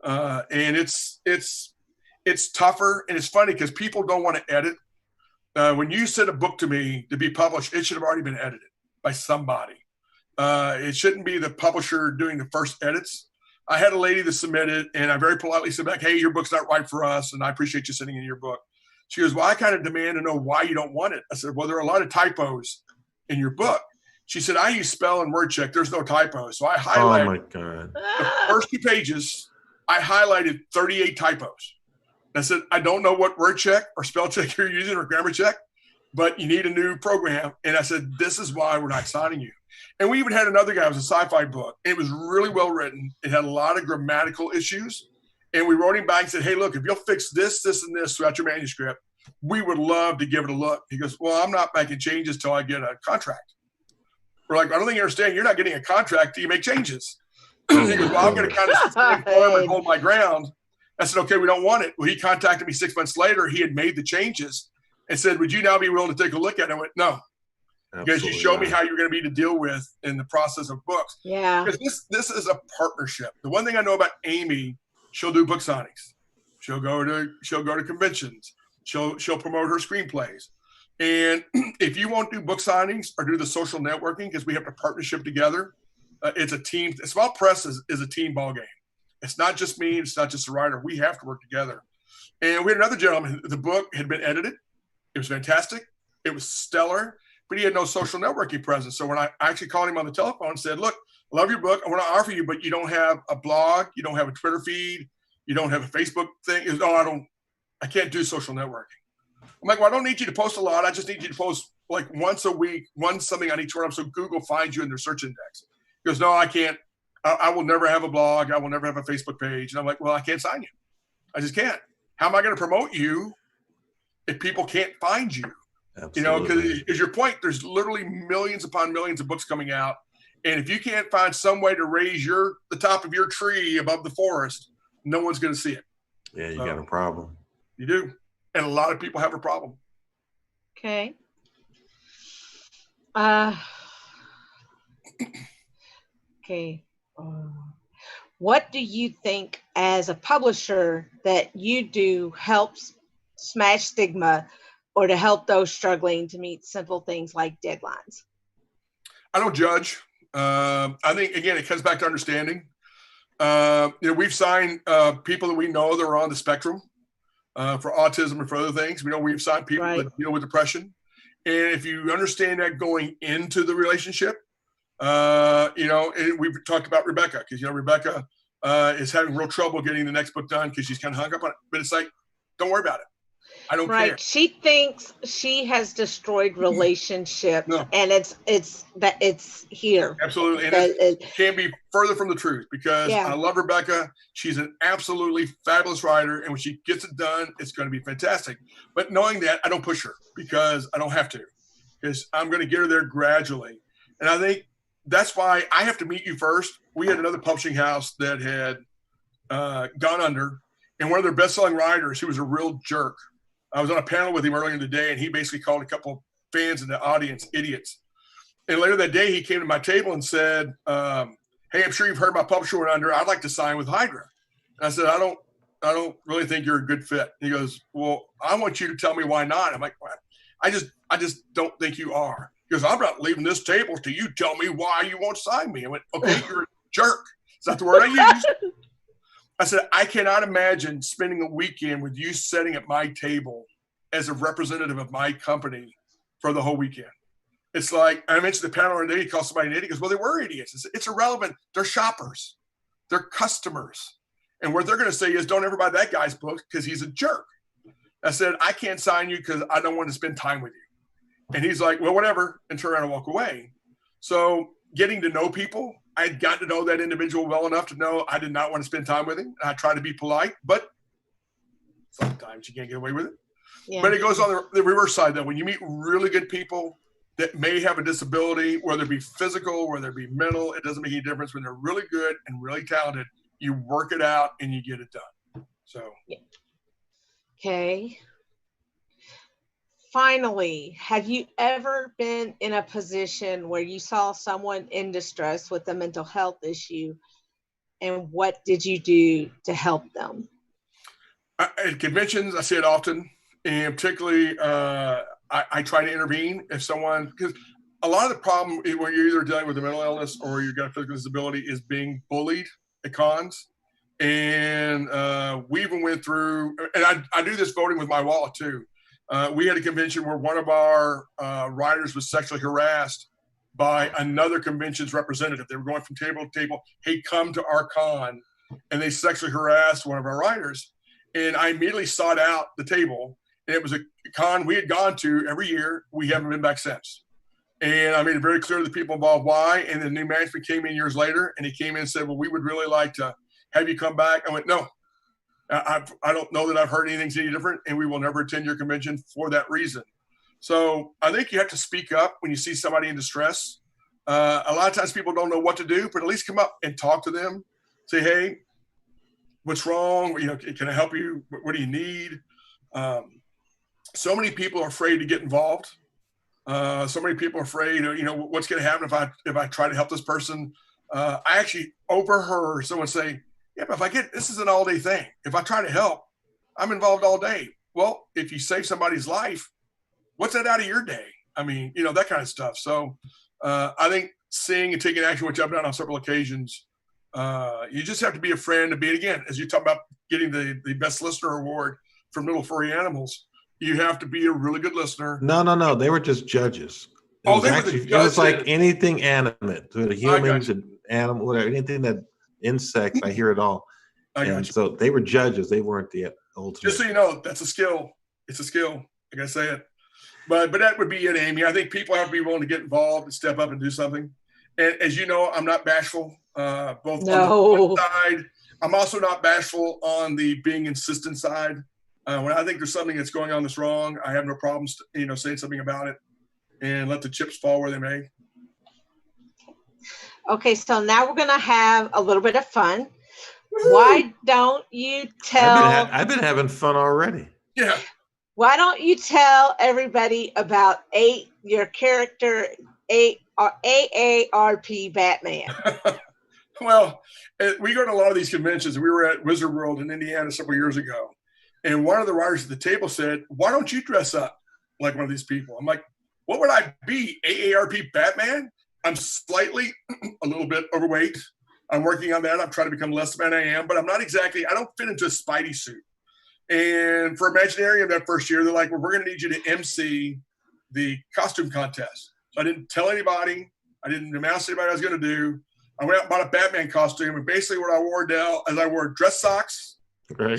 And it's tougher. And it's funny because people don't want to edit. When you send a book to me to be published, it should have already been edited by somebody. It shouldn't be the publisher doing the first edits. I had a lady that submitted, and I very politely said back, hey, your book's not right for us, and I appreciate you sending in your book. She goes, well, I kind of demand to know why you don't want it. I said, well, there are a lot of typos in your book. She said, I use spell and word check. There's no typos. So I highlighted Oh my God. the first 2 pages. I highlighted 38 typos. I said, I don't know what word check or spell check you're using or grammar check, but you need a new program. And I said, this is why we're not signing you. And we even had another guy, it was a sci-fi book. It was really well written. It had a lot of grammatical issues. And we wrote him back and said, hey, look, if you'll fix this, this, and this throughout your manuscript, we would love to give it a look. He goes, well, I'm not making changes till I get a contract. We're like, I don't think you understand. You're not getting a contract till you make changes. He goes, well, I'm going to kind of stand firm and hold my ground. I said, okay, we don't want it. Well, he contacted me 6 months later. He had made the changes and said, would you now be willing to take a look at it? I went, no. Because you showed me how you're going to be to deal with in the process of books. Yeah. Because this is a partnership. The one thing I know about Amy, she'll do book signings. She'll go to conventions. She'll promote her screenplays. And if you won't do book signings or do the social networking, because we have to partnership together, it's a team. Small press is a team ball game. It's not just me. It's not just the writer. We have to work together. And we had another gentleman. The book had been edited. It was fantastic. It was stellar. But he had no social networking presence. So when I actually called him on the telephone and said, look, I love your book. I want to offer you, but you don't have a blog. You don't have a Twitter feed. You don't have a Facebook thing. He goes, oh, I can't do social networking. I'm like, well, I don't need you to post a lot. I just need you to post like once a week, something on each one so Google finds you in their search index. He goes, no, I can't. I will never have a blog. I will never have a Facebook page. And I'm like, well, I can't sign you. I just can't. How am I going to promote you if people can't find you? Absolutely. You know, because as your point, there's literally millions upon millions of books coming out. And if you can't find some way to raise the top of your tree above the forest, no one's going to see it. Yeah, you got a problem. You do. And a lot of people have a problem. Okay. Okay. What do you think as a publisher that you do helps smash stigma or to help those struggling to meet simple things like deadlines? I don't judge. I think, again, it comes back to understanding. We've signed people that we know that are on the spectrum for autism and for other things. We know we've signed people that deal with depression. And if you understand that going into the relationship, and we've talked about Rebecca, because, Rebecca is having real trouble getting the next book done because she's kind of hung up on it. But it's like, don't worry about it. I don't care. She thinks she has destroyed relationships, and it's here. Absolutely. And it can't be further from the truth, because I love Rebecca. She's an absolutely fabulous writer. And when she gets it done, it's going to be fantastic. But knowing that, I don't push her because I don't have to, because I'm going to get her there gradually. And I think that's why I have to meet you first. We had another publishing house that had gone under, and one of their best-selling writers, who was a real jerk. I was on a panel with him earlier in the day, and he basically called a couple of fans in the audience idiots. And later that day, he came to my table and said, hey, I'm sure you've heard my publisher went under. I'd like to sign with Hydra. And I said, I don't really think you're a good fit. He goes, well, I want you to tell me why not. I'm like, well, I just don't think you are. He goes, I'm not leaving this table till you tell me why you won't sign me. I went, okay, you're a jerk. Is that the word I used? I said, I cannot imagine spending a weekend with you sitting at my table as a representative of my company for the whole weekend. It's like, I mentioned the panel today, he called somebody an idiot. He goes, well, they were idiots. It's irrelevant. They're shoppers. They're customers. And what they're going to say is, don't ever buy that guy's book because he's a jerk. I said, I can't sign you because I don't want to spend time with you. And he's like, well, whatever, and turn around and walk away. So getting to know people, I had gotten to know that individual well enough to know I did not want to spend time with him. I try to be polite, but sometimes you can't get away with it. Yeah. But it goes on the reverse side, though. When you meet really good people that may have a disability, whether it be physical, whether it be mental, it doesn't make any difference. When they're really good and really talented, you work it out and you get it done. So. Yeah. Okay. Finally, have you ever been in a position where you saw someone in distress with a mental health issue, and what did you do to help them? At conventions, I see it often, and particularly I try to intervene if someone, because a lot of the problem when you're either dealing with a mental illness or you've got a physical disability is being bullied at cons. And we even went through, and I do this voting with my wallet too. We had a convention where one of our writers was sexually harassed by another convention's representative. They were going from table to table, hey, come to our con. And they sexually harassed one of our writers. And I immediately sought out the table. And it was a con we had gone to every year. We haven't been back since. And I made it very clear to the people involved why. And the new management came in years later, and he came in and said, well, we would really like to have you come back. I went, no, I don't know that I've heard anything's any different, and we will never attend your convention for that reason. So I think you have to speak up when you see somebody in distress. A lot of times people don't know what to do, but at least come up and talk to them. Say, hey, what's wrong? You know, can I help you? What do you need? So many people are afraid to get involved. So many people are afraid, you know, what's going to happen if I try to help this person. I actually overheard someone say, yeah, but this is an all-day thing. If I try to help, I'm involved all day. Well, if you save somebody's life, what's that out of your day? I mean, you know, that kind of stuff. So I think seeing and taking action, which I've done on several occasions, you just have to be a friend to be it. Again, as you talk about getting the best listener award from Little Furry Animals, you have to be a really good listener. No. They were just judges. It was like anything animate, humans and animal, whatever, anything that insects. I hear it all. So they were judges. They weren't the ultimate. Just so you know, that's a skill. It's a skill. I gotta say it. But that would be it, Amy. I think people have to be willing to get involved and step up and do something. And as you know, I'm not bashful. Both on the one side, I'm also not bashful on the being insistent side. When I think there's something that's going on that's wrong, I have no problems, saying something about it and let the chips fall where they may. Okay, so now we're going to have a little bit of fun. Why don't you tell... I've been having fun already. Yeah. Why don't you tell everybody about your character, AARP Batman? Well, we go to a lot of these conventions. We were at Wizard World in Indiana several years ago. And one of the writers at the table said, why don't you dress up like one of these people? I'm like, what would I be? AARP Batman? I'm slightly a little bit overweight. I'm working on that. I'm trying to become less than I am, but I'm not exactly, I don't fit into a Spidey suit. And for Imaginarium that first year, they're like, well, we're going to need you to MC the costume contest. So I didn't tell anybody. I didn't announce anybody what I was going to do. I went out and bought a Batman costume. And basically what I wore, Del, is I wore dress socks,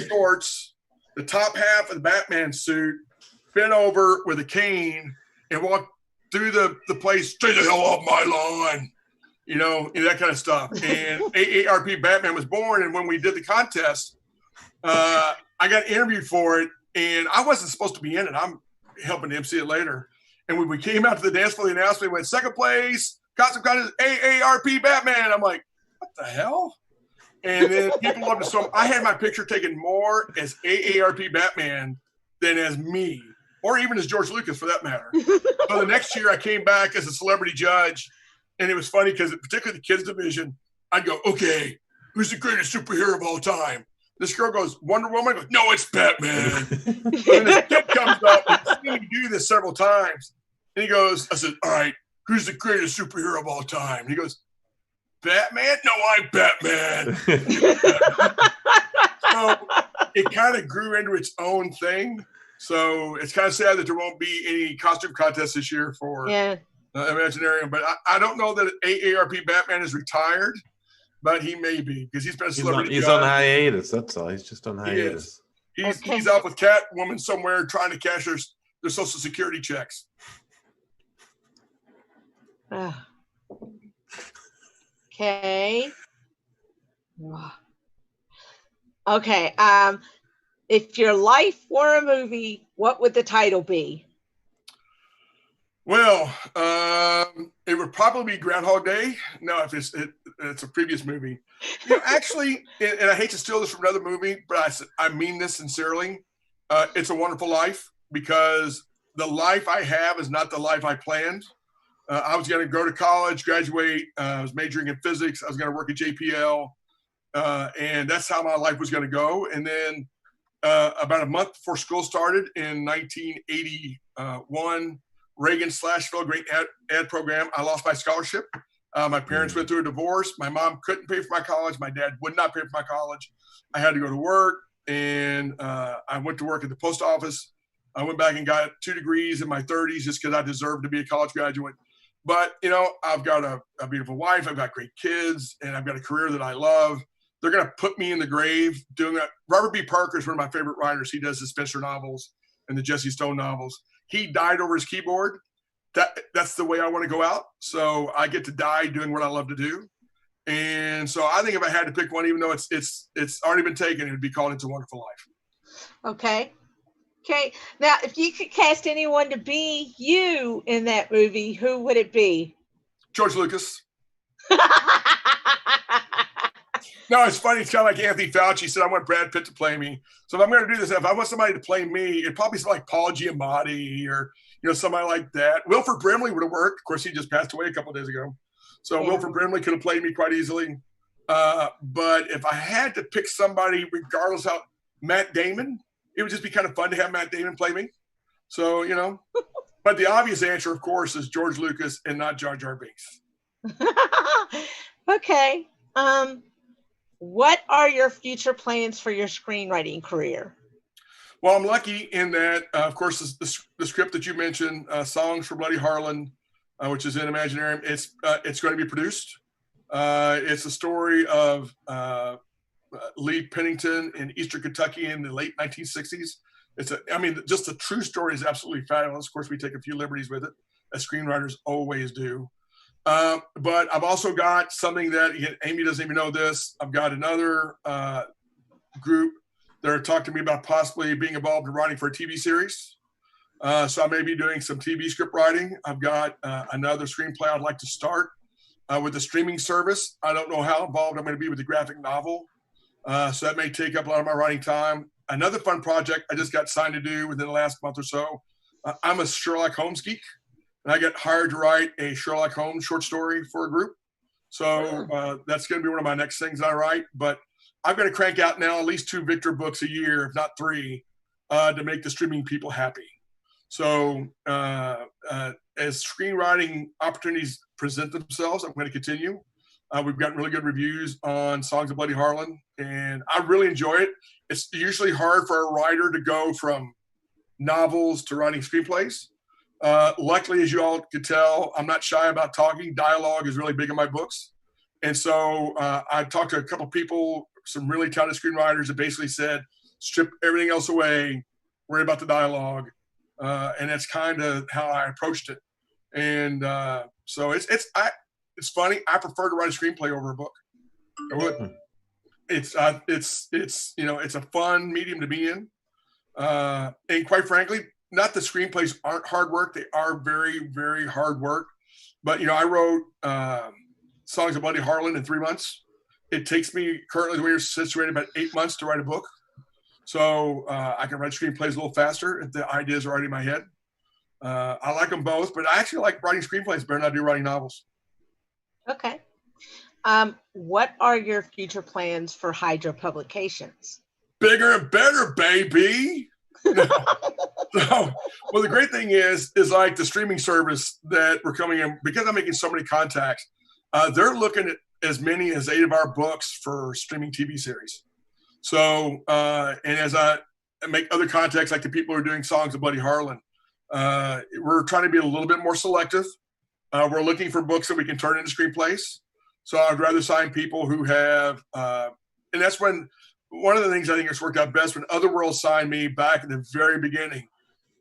shorts, the top half of the Batman suit, bent over with a cane, and walked through the place, stay the hell off my lawn, that kind of stuff. And AARP Batman was born. And when we did the contest, I got interviewed for it, and I wasn't supposed to be in it. I'm helping MC it later. And when we came out to the dance floor, the announcement went, second place, costume contest, AARP Batman. I'm like, what the hell? And then people loved it. So I had my picture taken more as AARP Batman than as me, or even as George Lucas for that matter. So the next year I came back as a celebrity judge, and it was funny because particularly the kids division, I'd go, okay, who's the greatest superhero of all time? This girl goes, Wonder Woman. I go, no, it's Batman. And this kid comes up, and I've seen me do this several times. And he goes, I said, all right, who's the greatest superhero of all time? And he goes, Batman? No, I'm Batman. So it kind of grew into its own thing. So it's kind of sad that there won't be any costume contests this year for Imaginarium. But I don't know that AARP Batman is retired, but he may be because he's been a celebrity. He's on hiatus. That's all. He's just on hiatus. He's out with Catwoman somewhere trying to cash their Social Security checks. Okay. Okay. If your life were a movie, what would the title be? Well, it would probably be Groundhog Day. No, if it's a previous movie. Actually, and I hate to steal this from another movie, but I mean this sincerely. It's a Wonderful Life, because the life I have is not the life I planned. I was going to go to college, graduate. I was majoring in physics. I was going to work at JPL. And that's how my life was going to go. And then about a month before school started in 1981, Reagan/Phil, great ad program, I lost my scholarship. My parents went through a divorce. My mom couldn't pay for my college. My dad would not pay for my college. I had to go to work, and I went to work at the post office. I went back and got 2 degrees in my 30s just because I deserved to be a college graduate. But, I've got a beautiful wife. I've got great kids, and I've got a career that I love. They're going to put me in the grave doing that. Robert B. Parker is one of my favorite writers. He does the Spencer novels and the Jesse Stone novels. He died over his keyboard. That's the way I want to go out. So I get to die doing what I love to do. And so I think if I had to pick one, even though it's already been taken, it would be called It's a Wonderful Life. Okay. Now, if you could cast anyone to be you in that movie, who would it be? George Lucas. No, it's funny. It's kind of like Anthony Fauci said, I want Brad Pitt to play me. So if I'm going to do this, if I want somebody to play me, it'd probably be like Paul Giamatti or, somebody like that. Wilford Brimley would have worked. Of course, he just passed away a couple of days ago. So yeah. Wilford Brimley could have played me quite easily. But if I had to pick somebody, regardless of Matt Damon, it would just be kind of fun to have Matt Damon play me. So, but the obvious answer, of course, is George Lucas and not Jar Jar Binks. Okay. What are your future plans for your screenwriting career? Well, I'm lucky in that, of course, the script that you mentioned, Songs for Bloody Harlan, which is in Imaginarium, it's going to be produced. It's a story of Lee Pennington in Eastern Kentucky in the late 1960s. Just the true story is absolutely fabulous. Of course, we take a few liberties with it, as screenwriters always do. But I've also got something that, again, Amy doesn't even know this. I've got another group that are talking to me about possibly being involved in writing for a TV series. So I may be doing some TV script writing. I've got another screenplay I'd like to start with the streaming service. I don't know how involved I'm going to be with the graphic novel. So that may take up a lot of my writing time. Another fun project I just got signed to do within the last month or so. I'm a Sherlock Holmes geek. And I got hired to write a Sherlock Holmes short story for a group. So that's going to be one of my next things I write. But I'm going to crank out now at least 2 Victor books a year, if not 3, to make the streaming people happy. So as screenwriting opportunities present themselves, I'm going to continue. We've gotten really good reviews on Songs of Bloody Harlan, and I really enjoy it. It's usually hard for a writer to go from novels to writing screenplays. Luckily, as you all could tell, I'm not shy about talking. Dialogue is really big in my books. And so I talked to a couple people, some really talented screenwriters that basically said, strip everything else away, worry about the dialogue. And that's kind of how I approached it. And so it's funny. I prefer to write a screenplay over a book. I would. It's a fun medium to be in. And quite frankly, not the screenplays aren't hard work. They are very, very hard work. But, I wrote Songs of Bloody Harlan in 3 months. It takes me currently, the way you're situated, about 8 months to write a book. So I can write screenplays a little faster if the ideas are already in my head. I like them both, but I actually like writing screenplays better than I do writing novels. Okay. What are your future plans for Hydra Publications? Bigger and better, baby. So, well, the great thing is like the streaming service that we're coming in, because I'm making so many contacts, they're looking at as many as 8 of our books for streaming TV series. So, and as I make other contacts, like the people who are doing Songs of Bloody Harlan, we're trying to be a little bit more selective. We're looking for books that we can turn into screenplays. So I'd rather sign people who have, and that's when, one of the things I think has worked out best, when Otherworld signed me back in the very beginning,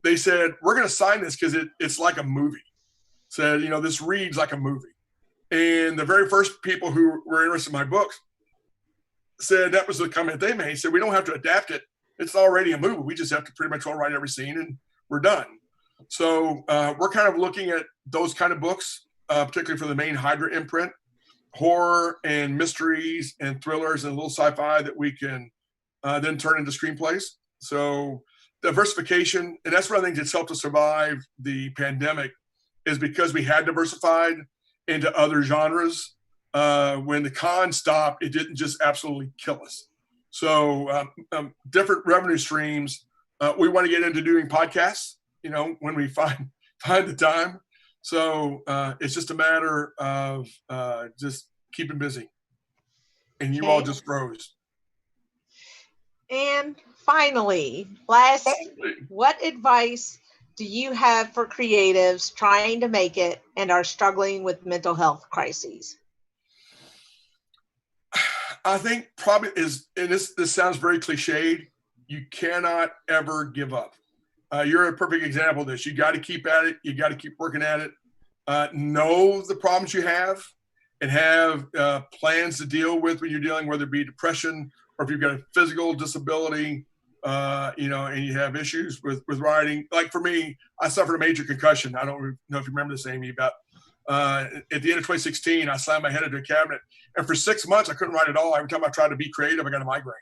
they said, we're going to sign this because it's like a movie. Said, this reads like a movie. And the very first people who were interested in my books said, that was the comment they made, said, we don't have to adapt it. It's already a movie. We just have to pretty much all write every scene and we're done. So we're kind of looking at those kind of books, particularly for the main Hydra imprint, horror and mysteries and thrillers and a little sci-fi that we can then turn into screenplays. So diversification, and that's one of the things that's helped us survive the pandemic, is because we had diversified into other genres. When the con stopped, it didn't just absolutely kill us. So different revenue streams. We want to get into doing podcasts, when we find the time. So it's just a matter of just keeping busy. And you all just froze. And finally, what advice do you have for creatives trying to make it and are struggling with mental health crises? I think probably is, and this sounds very cliched, you cannot ever give up. You're a perfect example of this. You got to keep at it. You got to keep working at it. Know the problems you have and have plans to deal with when you're dealing, whether it be depression or if you've got a physical disability, and you have issues with writing. Like for me, I suffered a major concussion. I don't know if you remember this, Amy, about at the end of 2016, I slammed my head into a cabinet. And for 6 months, I couldn't write at all. Every time I tried to be creative, I got a migraine.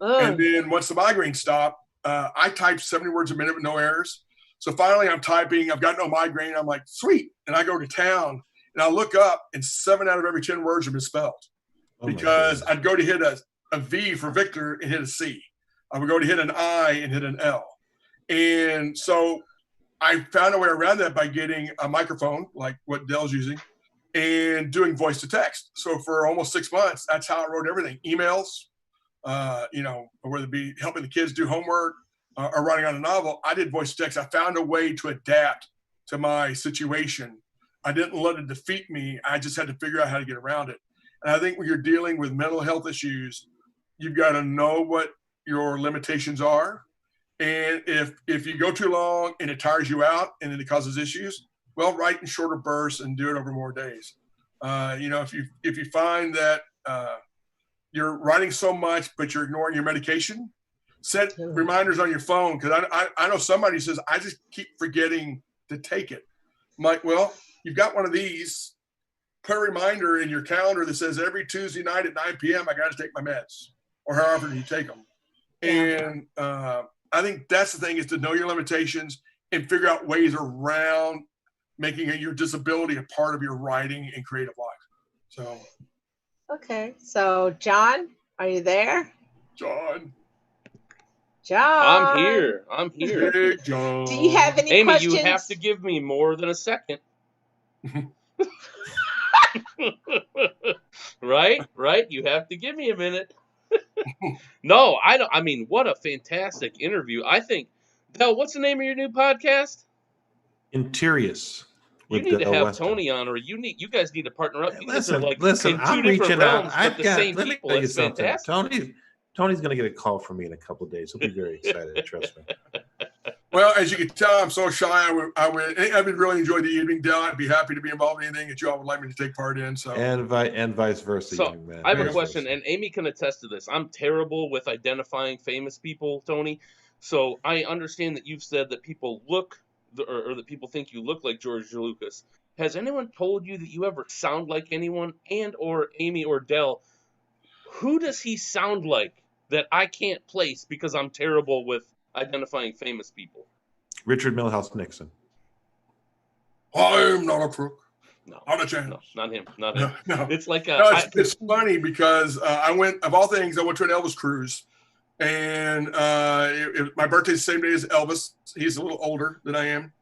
And then once the migraine stopped, I typed 70 words a minute with no errors. So finally I'm typing, I've got no migraine. I'm like, sweet. And I go to town and I look up and 7 out of every 10 words are misspelled because I'd go to hit a V for Victor and hit a C. I would go to hit an I and hit an L. And so I found a way around that by getting a microphone like what Dell's using and doing voice to text. So for almost 6 months, that's how I wrote everything. Emails, whether it be helping the kids do homework or writing on a novel, I did voice to text. I found a way to adapt to my situation. I didn't let it defeat me. I just had to figure out how to get around it. And I think when you're dealing with mental health issues, you've got to know what your limitations are. And if you go too long and it tires you out and then it causes issues, well, write in shorter bursts and do it over more days. If you find that you're writing so much, but you're ignoring your medication, set reminders on your phone. Because I know somebody says, I just keep forgetting to take it. I'm like, well, you've got one of these. Put a reminder in your calendar that says every Tuesday night at 9 p.m. I got to take my meds, or however you take them. And I think that's the thing, is to know your limitations and figure out ways around making your disability a part of your writing and creative life. So. Okay. So John, are you there? John. I'm here. Hey, John. Do you have any Amy, questions? you have to give me more than a second. Right? You have to give me a minute. No, I don't. I mean, what a fantastic interview. I think, Del, what's the name of your new podcast? Interius. You need to Del have Weston. Tony on, or you guys need to partner up. You guys are like listen, in I'm two different reaching realms, out. but the same let me people. tell you It's something. fantastic. Tony's going to get a call from me in a couple of days. He'll be very excited. Trust me. Well, as you can tell, I'm so shy. I would really enjoy the evening, Del. I'd be happy to be involved in anything that you all would like me to take part in. So and vice versa, so young man. I have a question, and Amy can attest to this. I'm terrible with identifying famous people, Tony. So I understand that you've said that people look, or that people think you look like George Lucas. Has anyone told you that you ever sound like anyone? And or Amy or Del, who does he sound like that I can't place because I'm terrible with identifying famous people? Richard Milhouse Nixon. I'm not a crook. No, not a chance. No, not him. Not him. No. It's like it's funny because I went to an Elvis cruise, and my birthday's the same day as Elvis. He's a little older than I am,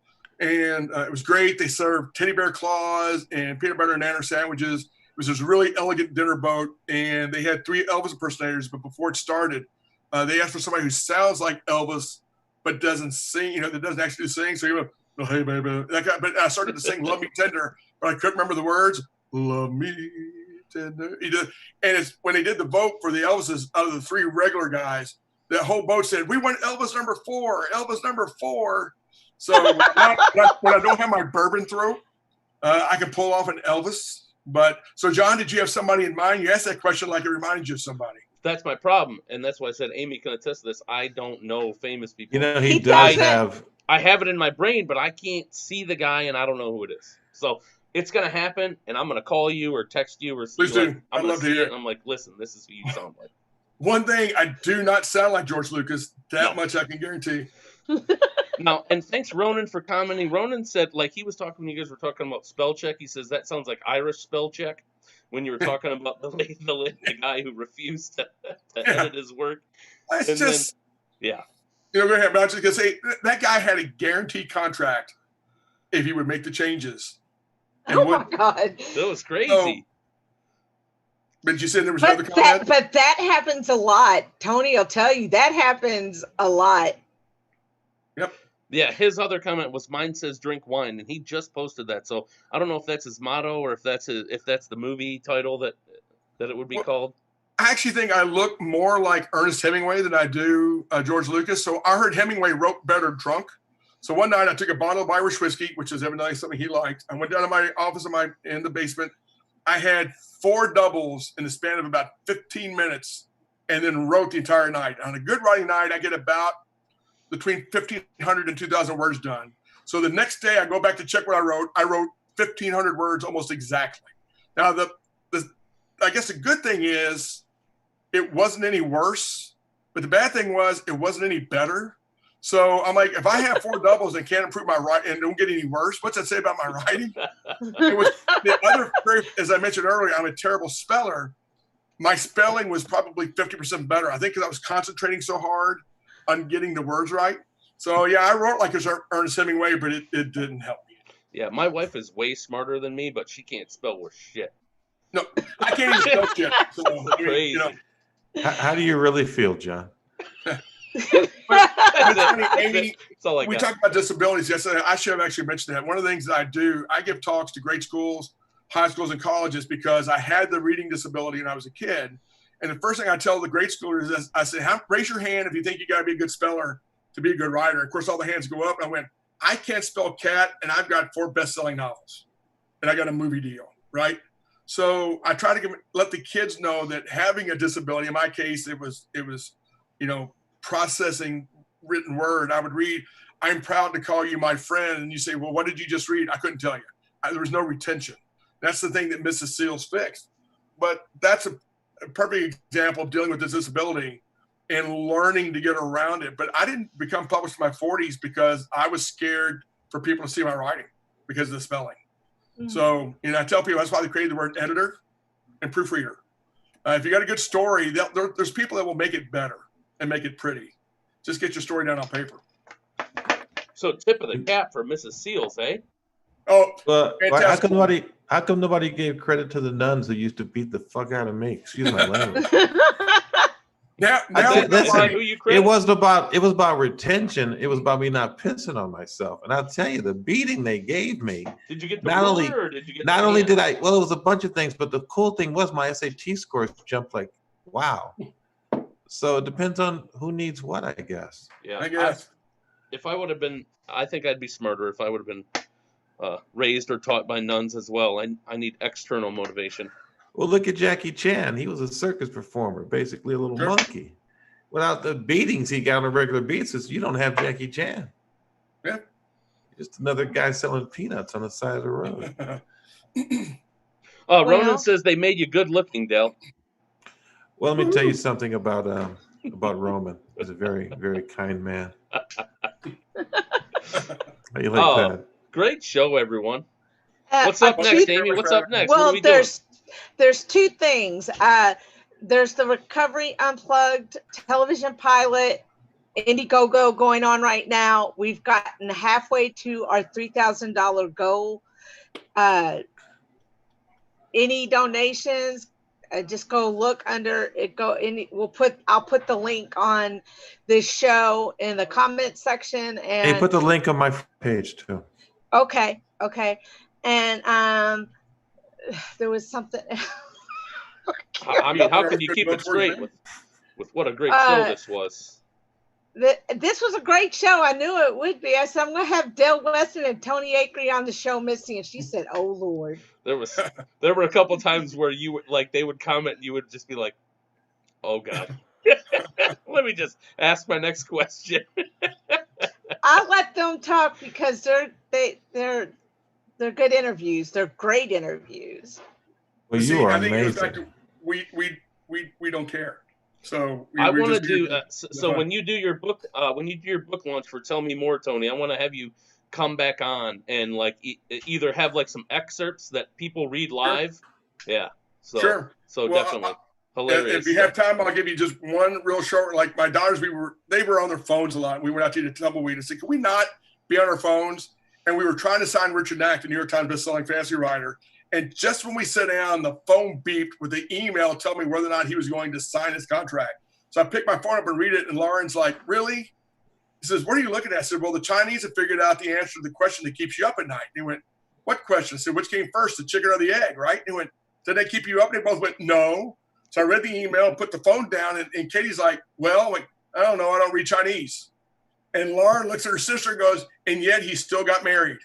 and it was great. They served teddy bear claws and peanut butter and nanner sandwiches. It was this really elegant dinner boat, and they had 3 Elvis impersonators. But before it started, they asked for somebody who sounds like Elvis but doesn't sing. That doesn't actually sing. So you went, "Oh, hey baby," that guy. But I started to sing "Love Me Tender," but I couldn't remember the words. Love me tender. He did, and it's when they did the vote for the Elvises out of the 3 regular guys, that whole boat said, "We want Elvis number 4. Elvis number 4." So when I don't have my bourbon throat, I can pull off an Elvis. But so, John, did you have somebody in mind? You asked that question like it reminded you of somebody. That's my problem, and that's why I said Amy can attest to this. I don't know famous people. He does have. I have it in my brain, but I can't see the guy, and I don't know who it is. So it's gonna happen, and I'm gonna call you or text you or. Please do. I'd love to hear it. And I'm like, listen, this is who you sound like. One thing, I do not sound like George Lucas. That much I can guarantee. Now, and thanks, Ronan, for commenting. Ronan said, like, he was talking when you guys were talking about spell check. He says that sounds like Irish spell check when you were talking about the guy who refused to edit his work. It's just, yeah. Go ahead. But I was just going to say, that guy had a guaranteed contract if he would make the changes. And Oh my God. That was crazy. So, but you said there was another But comment? that happens a lot. Tony will tell you that happens a lot. Yep. Yeah, his other comment was mine says drink wine, and he just posted that. So I don't know if that's his motto or if that's the movie title that it would be called. I actually think I look more like Ernest Hemingway than I do George Lucas. So I heard Hemingway wrote better drunk. So one night I took a bottle of Irish whiskey, which is evidently something he liked. I went down to my office in the basement. I had 4 doubles in the span of about 15 minutes and then wrote the entire night. On a good writing night, I get about between 1,500 and 2,000 words done. So the next day I go back to check what I wrote. I wrote 1,500 words almost exactly. Now, I guess the good thing is it wasn't any worse, but the bad thing was it wasn't any better. So I'm like, if I have 4 doubles and can't improve my writing and don't get any worse, what's that say about my writing? It was the other, as I mentioned earlier, I'm a terrible speller. My spelling was probably 50% better. I think because I was concentrating so hard on getting the words right. So yeah, I wrote like Ernest Hemingway, but it didn't help me. Yeah, my wife is way smarter than me, but she can't spell worth shit. No, I can't even spell shit. So, Crazy. How do you really feel, John? Amy, we talked about disabilities yesterday. I should have actually mentioned that. One of the things that I do, I give talks to grade schools, high schools, and colleges because I had the reading disability when I was a kid. And the first thing I tell the grade schoolers is, I say, raise your hand if you think you got to be a good speller to be a good writer. Of course, all the hands go up. And I went, I can't spell cat, and I've got 4 best-selling novels, and I got a movie deal, right? So I try to let the kids know that having a disability, in my case, it was processing written word. I would read, I'm proud to call you my friend. And you say, well, what did you just read? I couldn't tell you. There was no retention. That's the thing that Mrs. Seals fixed. But that's a perfect example of dealing with this disability and learning to get around it. But I didn't become published in my 40s because I was scared for people to see my writing because of the spelling. Mm-hmm. So, I tell people that's why they created the word editor and proofreader. If you got a good story, there's people that will make it better and make it pretty. Just get your story down on paper. So tip of the cap for Mrs. Seals, eh? Oh, how come nobody gave credit to the nuns who used to beat the fuck out of me? Excuse my language. It was about retention. It was about me not pissing on myself. And I'll tell you, the beating they gave me. Did you get the ruler or did you get? Not only did I. Well, it was a bunch of things, but the cool thing was my SAT scores jumped like wow. So it depends on who needs what, I guess. Yeah, I guess. If I would have been, I think I'd be smarter if I would have been raised or taught by nuns as well. I need external motivation. Well, look at Jackie Chan. He was a circus performer, basically a little monkey. Without the beatings he got on a regular basis, you don't have Jackie Chan. Yeah. Just another guy selling peanuts on the side of the road. Ronan says they made you good looking, Del. Well, let me tell you something about Roman. He's a very, very kind man. How you like that? Great show, everyone. What's up next, Amy? What's up next? Well, there's 2 things. There's the Recovery Unplugged television pilot, Indiegogo, going on right now. We've gotten halfway to our $3,000 goal. Any donations? Just go look under it. I'll put the link on this show in the comment section. And hey, put the link on my page too. Okay. And there was something. I mean, how can you keep it straight with what a great show this was? This was a great show. I knew it would be. I said, I'm going to have Del Weston and Tony Acree on the show, Missy. And she said, oh, Lord. There were a couple times where you would, like, they would comment and you would just be like, oh, God. Let me just ask my next question. I let them talk because they're good interviews. They're great interviews. Well, you are amazing. We don't care. So I want to do so when you do your book launch for Tell Me More, Tony, I want to have you come back on and like either have like some excerpts that people read live. Sure. Yeah. So sure. So well, definitely hilarious. If you have time, I'll give you just one real short. Like my daughters, they were on their phones a lot. We went out to eat a tumbleweed and said, "Can we not be on our phones?" and we were trying to sign Richard Knack, the New York Times bestselling fantasy writer. And just when we sat down, the phone beeped with the email telling me whether or not he was going to sign his contract. So I picked my phone up and read it, and Lauren's like, really? He says, what are you looking at? I said, well, the Chinese have figured out the answer to the question that keeps you up at night. And he went, what question? I said, which came first, the chicken or the egg, right? And he went, did they keep you up? And they both went, no. So I read the email, put the phone down, and Katie's like, well, like, I don't know, I don't read Chinese. And Lauren looks at her sister and goes, and yet he still got married,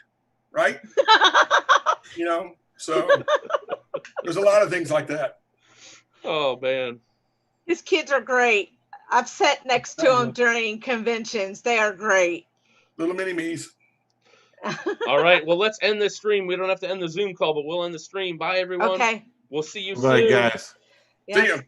right? You know, so there's a lot of things like that. Oh, man. His kids are great. I've sat next to them during conventions. They are great. Little mini-me's. All right. Well, let's end this stream. We don't have to end the Zoom call, but we'll end the stream. Bye, everyone. Okay. We'll see you soon. Bye, guys. Yes. See you.